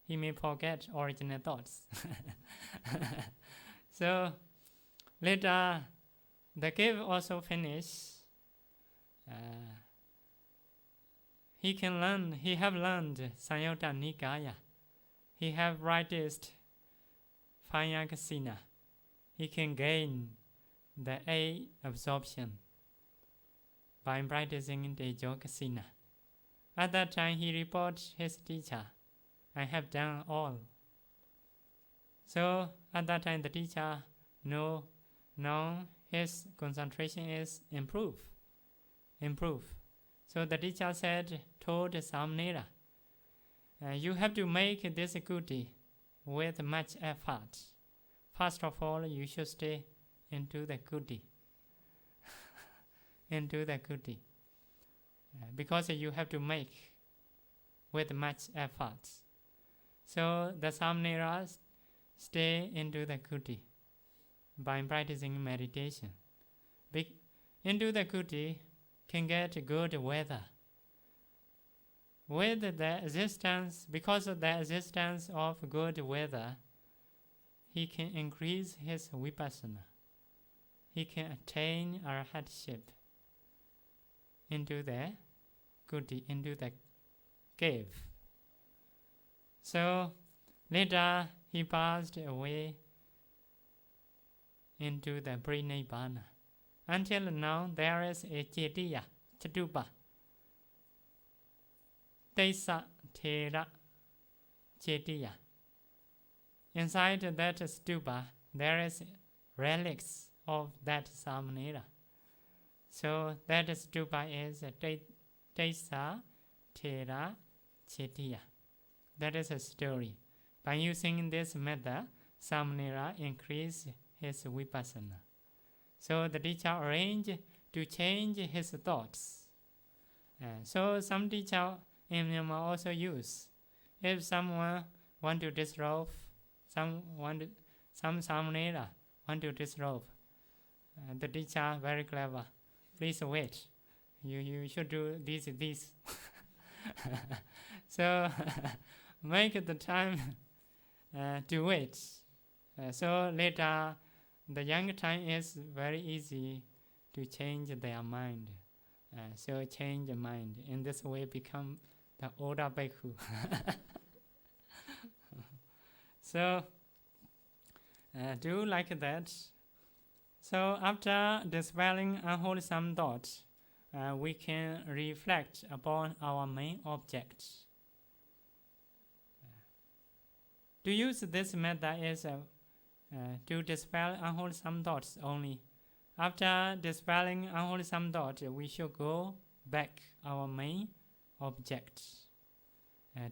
He may forget original thoughts. So later the cave also finished. He have learned Sanyutta Nikaya. He have practiced Vitakkasaṇṭhāna. He can gain the eight absorption by practicing Tejokkasina. At that time he reports his teacher, I have done all. So at that time the teacher know now his concentration is improved. So the teacher told Samnera, you have to make this kuti with much effort. First of all, you should stay into the kuti. Because you have to make with much effort. So the Samneras stay into the kuti by practicing meditation. Into the kuti can get good weather. With the existence, because of the existence of good weather, he can increase his vipassana. He can attain arhatship into the kuti, into the cave. So later he passed away into the Prinnibbana. Until now there is a Chetiya, Chatupa, Tesa Thera Chetiya. Inside that stupa there is relics of that Samanera. So that stupa is Tesa Thera Chetiya. That is a story. By using this method, Samanera increased his vipassana. So the teacher arranged to change his thoughts. So some teacher in Myanmar also use. If someone want to disrobe, some Samanera want to disrobe, the teacher very clever. Please wait. You should do this. So make the time to wait. So later the young time is very easy to change their mind. So change the mind. In this way become the Oda Bhikkhu. So do like that. So after dispelling unwholesome thoughts, we can reflect upon our main object. To use this method is to dispel unwholesome thoughts only. After dispelling unwholesome thoughts, we should go back our main object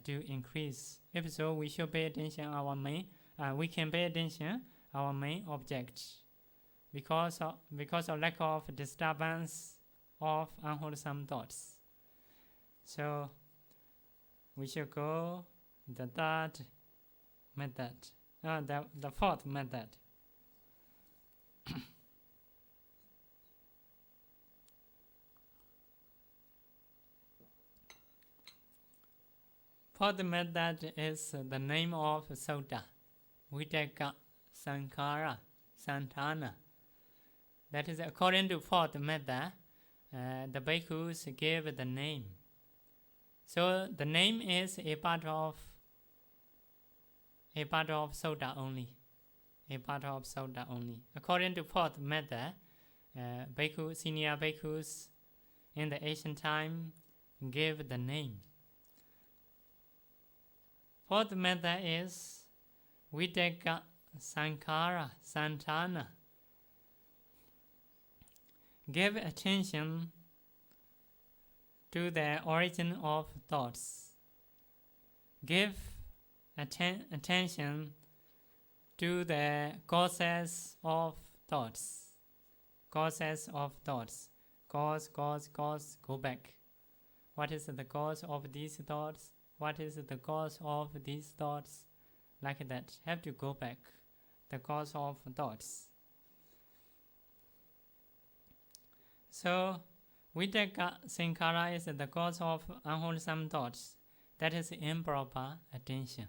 to increase. If so, we should pay attention our main. We can pay attention our main object because of lack of disturbance of unwholesome thoughts. So we should go the third method, the fourth method. Fourth method is the name of Sutta, Vitakkasaṇṭhāna. That is, according to fourth method, the bhikkhus gave the name. So the name is a part of Sutta only. According to fourth method, senior bhikkhus in the ancient time gave the name. Fourth method is Vitakkasaṇṭhāna. Give attention to the origin of thoughts. Give attention to the causes of thoughts. Causes of thoughts. Cause, go back. What is the cause of these thoughts? What is the cause of these thoughts? Like that. Have to go back. The cause of thoughts. So, Vitakkasaṇṭhāna is the cause of unwholesome thoughts. That is improper attention.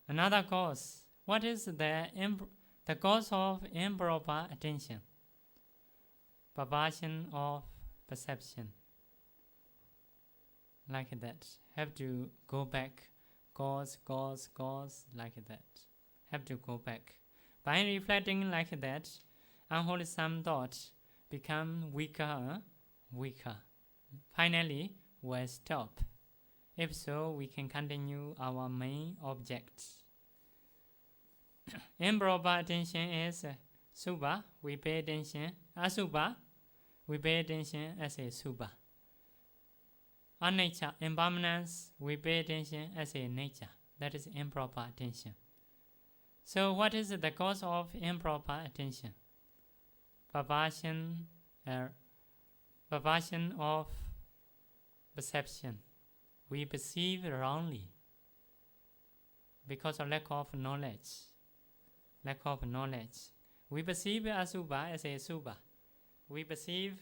Another cause. What is the cause of improper attention? Perversion of perception. Like that. Have to go back. Cause, like that. Have to go back. By reflecting like that, unwholesome thoughts become weaker. Finally, will stop. If so, we can continue our main object. Improper attention is subha, we pay attention. Asubha, we pay attention as a subha. Anicca, impermanence, we pay attention as a nature. That is improper attention. So what is the cause of improper attention? Perversion of perception. We perceive wrongly because of lack of knowledge. We perceive asubha as a subha. We perceive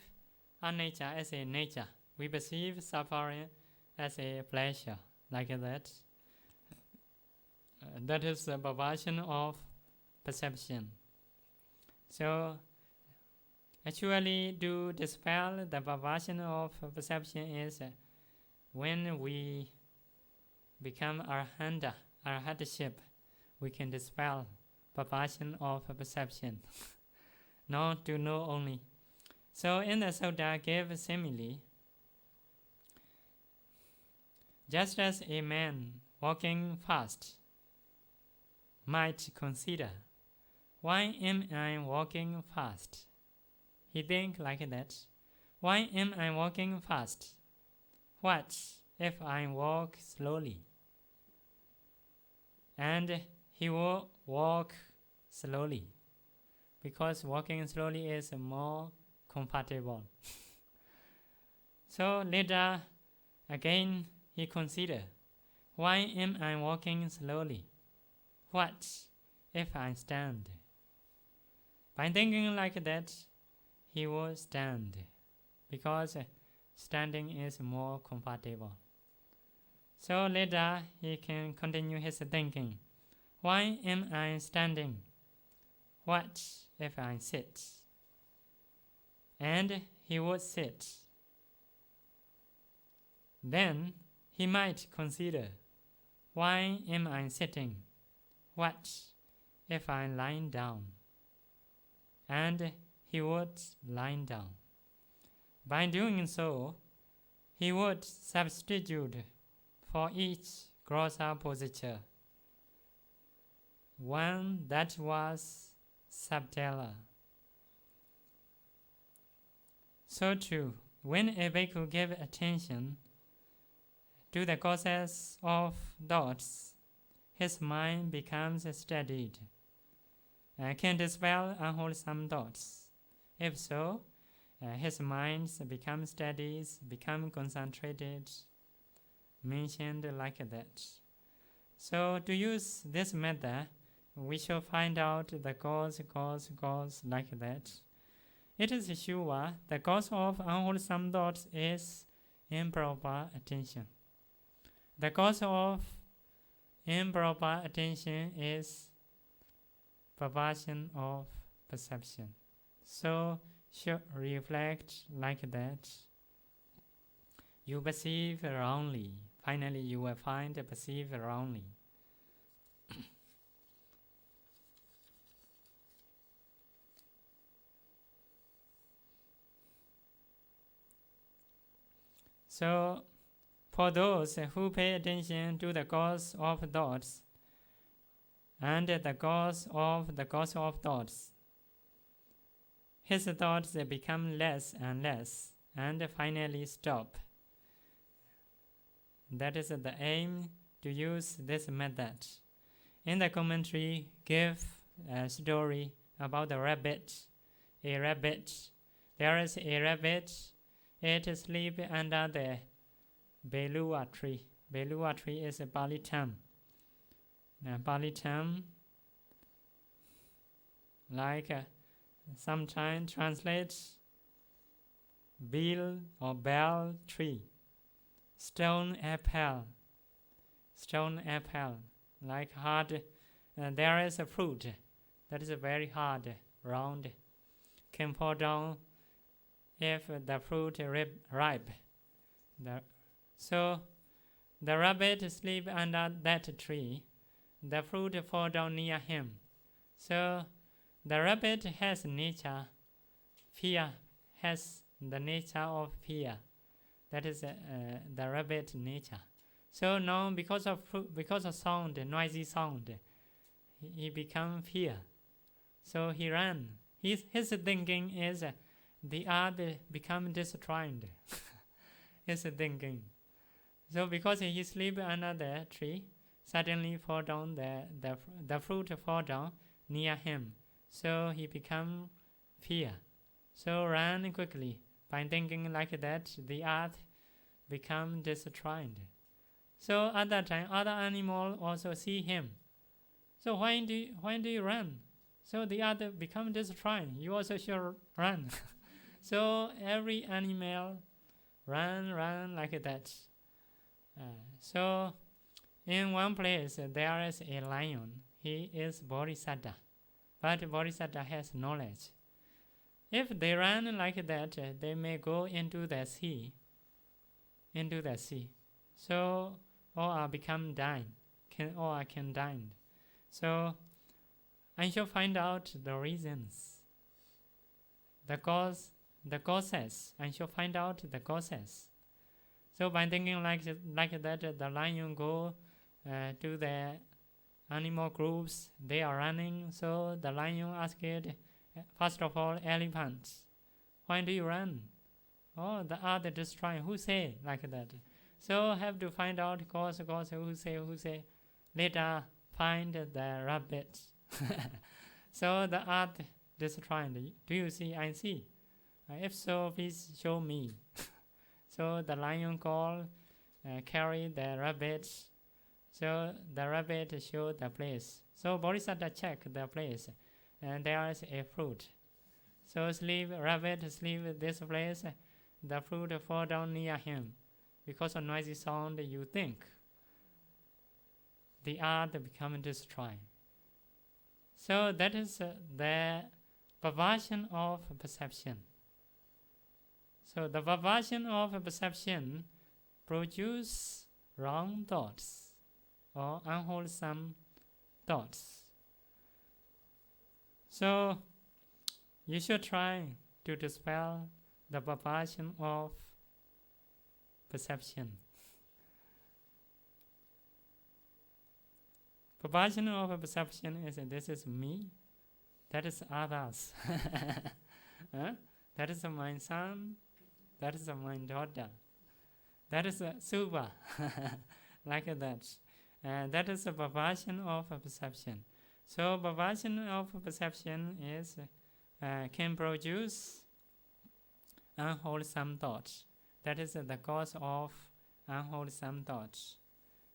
anicca as a nature. We perceive suffering as a pleasure. Like that. That is the perversion of perception. So, actually, to dispel the perversion of perception is when we become arhatship, we can dispel perversion of perception. Not to know only. So, in the Sutta, gave simile. Just as a man walking fast might consider, why am I walking fast? He think like that. Why am I walking fast? What if I walk slowly? And he will walk slowly because walking slowly is more comfortable. So later again he consider, why am I walking slowly? What if I stand? By thinking like that, he will stand because standing is more comfortable. So later he can continue his thinking. Why am I standing? What if I sit? And he would sit. Then he might consider, why am I sitting? What if I lie down? And he would lie down. By doing so, he would substitute for each grosser posture one that was subtler. So too, when a bhikkhu gives attention to the causes of thoughts, his mind becomes steadied and can dispel unwholesome thoughts. If so, his mind becomes steady, become concentrated, mentioned like that. So to use this method, we shall find out the cause like that. It is sure the cause of unwholesome thoughts is improper attention. The cause of improper attention is perversion of perception. So should reflect like that. You perceive wrongly. Finally, you will find perceive wrongly. So, for those who pay attention to the cause of thoughts and the cause of thoughts, his thoughts become less and less and finally stop. That is the aim to use this method. In the commentary, give a story about the rabbit. A rabbit. There is a rabbit. It sleeps under the Belua tree. Belua tree is a Pali term. Now, Pali term, like sometimes translates bill or bell tree. Stone apple. Stone apple, like hard. There is a fruit that is very hard, round, can fall down if the fruit ripe. So the rabbit sleeps under that tree. The fruit fall down near him. So the rabbit has nature, fear, has the nature of fear. That is the rabbit nature. So now because of sound, noisy sound, he become fear. So he ran. His thinking is the earth become destroyed. His thinking. So because he sleep under the tree, suddenly fall down the fruit fall down near him. So he become fear. So run quickly. By thinking like that, the earth become destroyed. So at that time, other animals also see him. So why do you run? So the other become destroyed. You also should run. So every animal run like that. So in one place there is a lion. He is Bodhisattva, but Bodhisattva has knowledge. If they run like that, they may go into the sea. So or become dying, can die. So I shall find out the reasons, the causes. I shall find out the causes. So by thinking like that, the lion go to the animal groups. They are running. So the lion asked it, first of all, elephants, why do you run? Oh, the other destroy. Who say like that? So have to find out cause who say. Later find the rabbit. So the earth destroyed. Do you see? I see. If so, please show me. So the lion call, carry the rabbit. So the rabbit showed the place. So Bodhisattva check the place, and there is a fruit. So rabbit sleep this place. The fruit fall down near him. Because of noisy sound, you think the earth become destroyed. So that is the perversion of perception. So the perversion of perception produce wrong thoughts or unwholesome thoughts. So you should try to dispel the perversion of perception. Perversion of perception is this is me, that is others. That is my son, that is my daughter, that is super, like that. That is a perversion of perception. So perversion of perception is can produce unwholesome thoughts. That is the cause of unwholesome thoughts.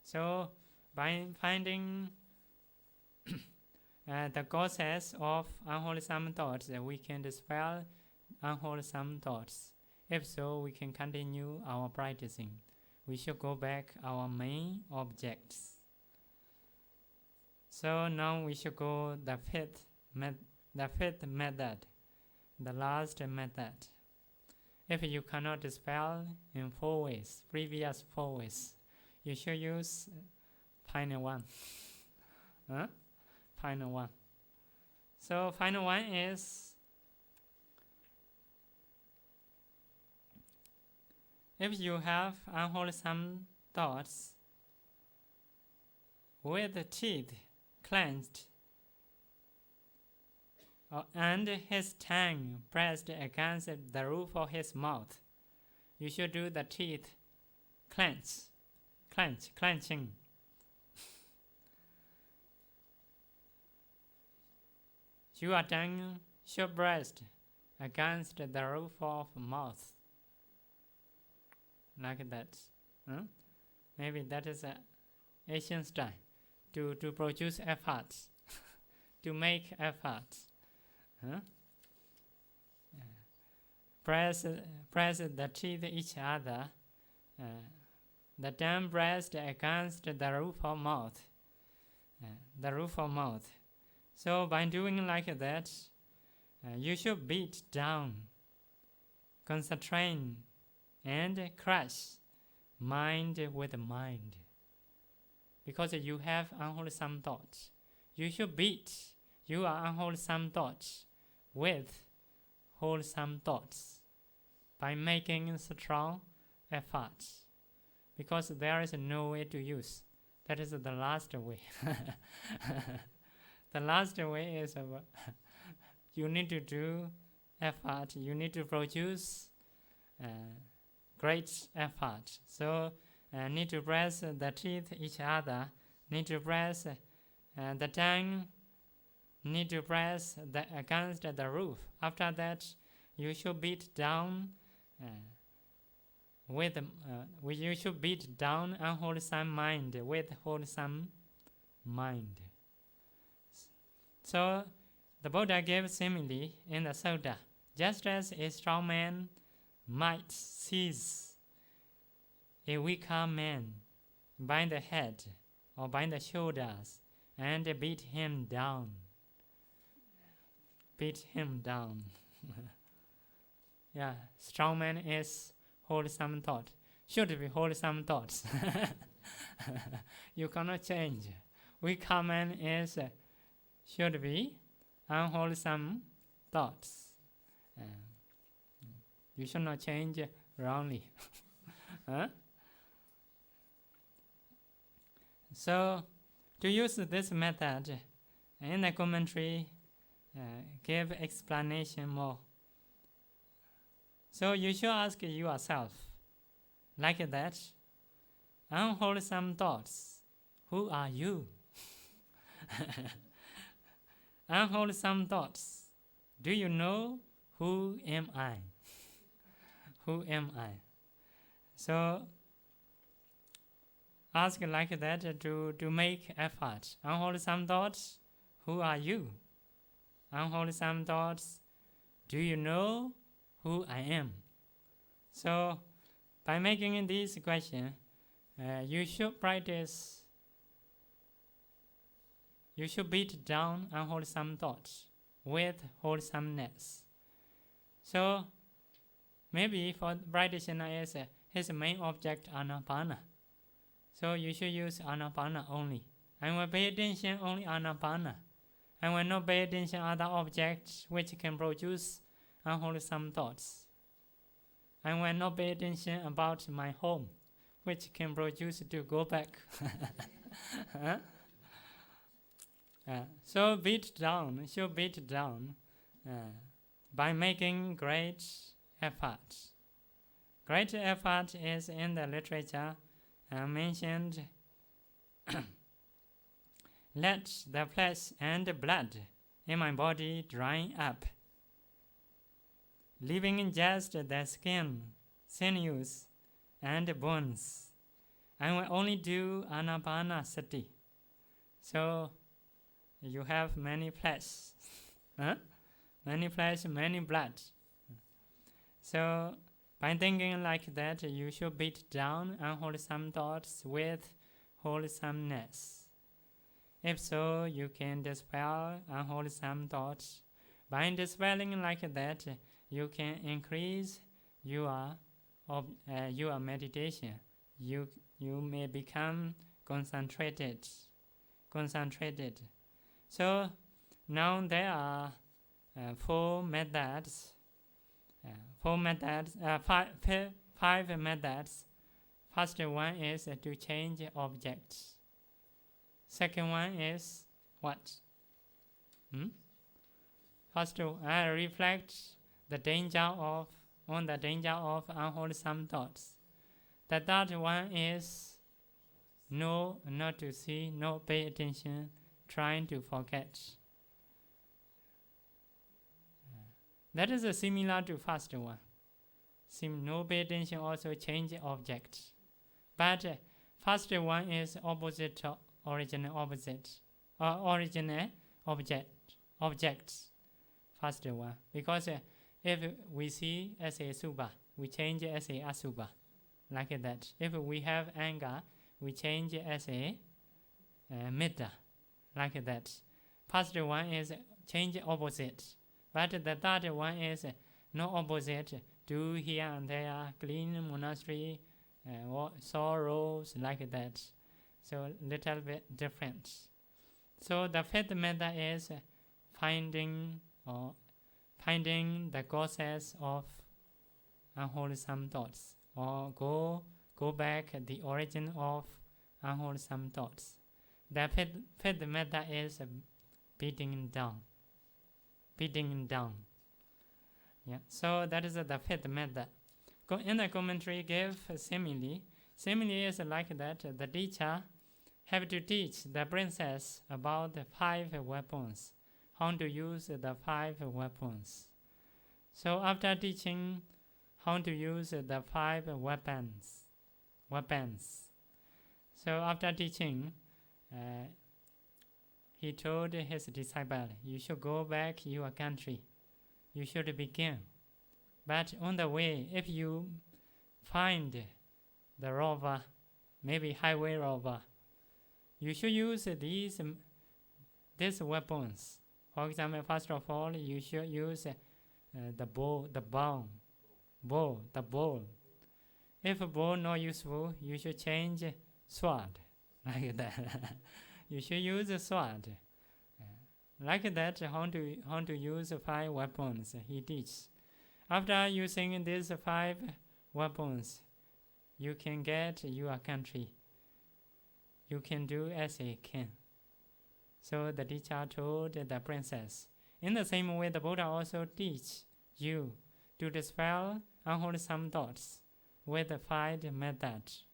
So by finding the causes of unwholesome thoughts, we can dispel unwholesome thoughts. If so, we can continue our practicing. We should go back our main objects. So now we should go the fifth method, the last method. If you cannot dispel in 4 ways, previous 4 ways, you should use final one. Final one. So final one is, if you have unwholesome thoughts with the teeth clenched and his tongue pressed against the roof of his mouth, you should do the teeth clenching. your tongue should rest against the roof of mouth. Like that. Maybe that is an Asian style. To produce efforts. To make efforts. Press the teeth each other. The tongue pressed against the roof of mouth. The roof of mouth. So by doing like that, you should beat down, concentrate, and crush mind with mind. Because you have unwholesome thoughts. You should beat your unwholesome thoughts with wholesome thoughts by making strong efforts. Because there is no way to use. That is the last way. The last way is you need to do effort. You need to produce great effort. So need to press the teeth each other. Need to press the tongue. Need to press against the roof. After that, you should beat down you should beat down unwholesome mind with wholesome mind. So the Buddha gave simile in the Sutta. Just as a strong man might seize a weaker man by the head or by the shoulders and beat him down. Beat him down. Yeah, strong man is wholesome thought. Should be wholesome thoughts. You cannot change. Weaker man is should be unwholesome thoughts. You should not change wrongly. So, to use this method, in the commentary, give explanation more. So you should ask yourself, like that, unwholesome thoughts, who are you? Unwholesome thoughts, do you know who am I? Who am I? So ask like that to make effort. Unwholesome thoughts, who are you? Unwholesome thoughts, do you know who I am? So by making this question, you should practice. You should beat down unwholesome thoughts with wholesomeness. So maybe for the practitioner is his main object Anapana. So you should use Anapana only. I will pay attention only Anapana. I will not pay attention other objects which can produce unwholesome thoughts. I will not pay attention about my home, which can produce to go back. So beat down by making great effort. Great effort is in the literature mentioned. Let the flesh and blood in my body dry up, leaving just the skin, sinews, and bones. I will only do anapanasati. So you have many flesh, many flesh, many blood. So by thinking like that, you should beat down unwholesome thoughts with wholesomeness. If so, you can dispel unwholesome thoughts. By dispelling like that, you can increase your meditation. You may become concentrated. So now there are five methods. First one is to change objects. Second one is what? First, reflect on the danger of unwholesome thoughts. The third one is no, not to see, no pay attention, trying to forget. That is similar to first one. No pay attention also change object. But first one is opposite to original opposite. Or original objects. First one. Because if we see as a subha, we change as a asubha. Like that. If we have anger, we change as a metta. Like that. First one is change opposite. But the third one is no opposite. Do here and there, clean monastery, sorrows, like that. So little bit different. So the fifth method is finding the causes of unwholesome thoughts, or go back the origin of unwholesome thoughts. The fifth method is beating down. Yeah. So that is the fifth method. In the commentary, give simile. Simile is like that. The teacher have to teach the princess about the 5 weapons, how to use the 5 weapons. So after teaching how to use the 5 weapons. So after teaching, he told his disciple, you should go back your country. You should begin. But on the way, if you find the robber, maybe highway robber, you should use these weapons. For example, first of all, you should use the bow. If bow not useful, you should change sword, like that. You should use a sword. Like that, how to use 5 weapons, he teaches. After using these 5 weapons, you can get your country. You can do as a king. So the teacher told the princess. In the same way, the Buddha also teach you to dispel unwholesome thoughts with 5 methods.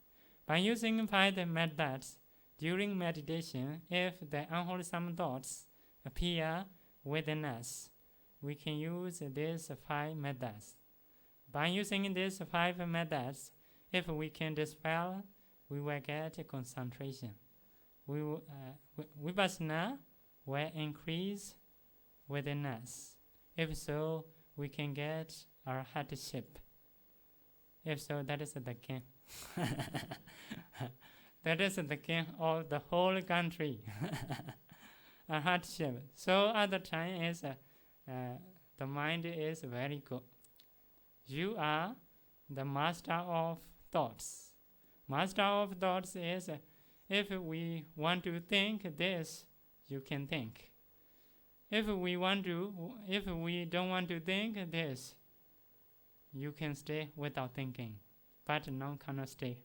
By using 5 methods during meditation, if the unwholesome thoughts appear within us, we can use these 5 methods. By using these 5 methods, if we can dispel, we will get concentration. Vipassana will increase within us. If so, we can get our hardship. If so, that is the king. That is the king of the whole country. A hardship. So at the time is the mind is very good. You are the master of thoughts. Master of thoughts is if we want to think this, you can think. If we don't want to think this, you can stay without thinking. But none cannot stay.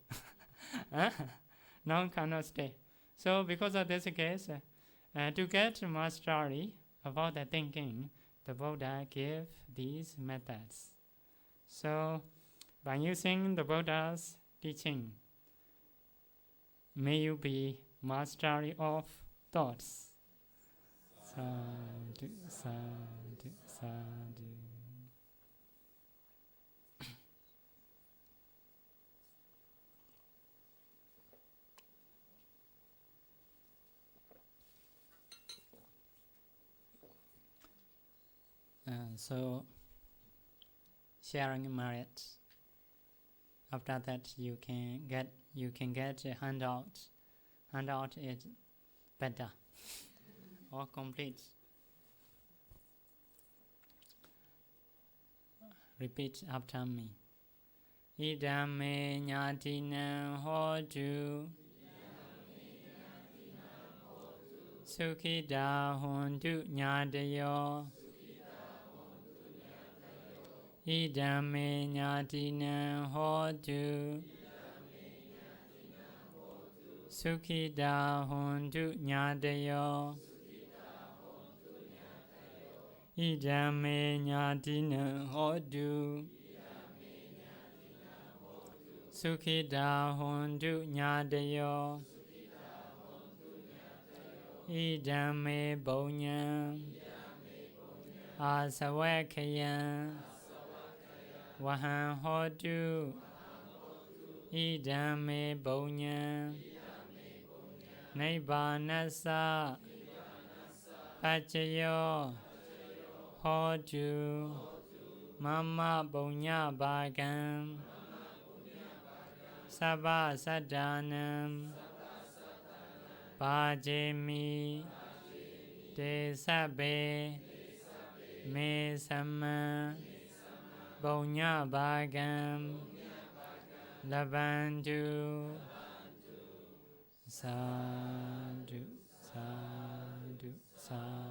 None cannot stay. So because of this case, to get mastery about the thinking, the Buddha gave these methods. So by using the Buddha's teaching, may you be mastery of thoughts. Sadhu, sadhu, sadhu. So sharing merit. After that, you can get a handout. Handout is better or complete. Repeat after me. Idame nyatinam hotu Sukhita hontu nyatayo Idame nyatinam hotu Sukhita hontu nyatayo Idame nyatinam hotu Sukhita hontu nyatayo Idame bonyam Asawakaya Wahan Hotu Idame Bonya Nibbanasa Pachayo Hotu Mama Bonya Bhagam Sabha Sadanam Bhajemi Te Sabe Me Sama Bonya Bhagam Labantu Sadhu Sadhu Sadhu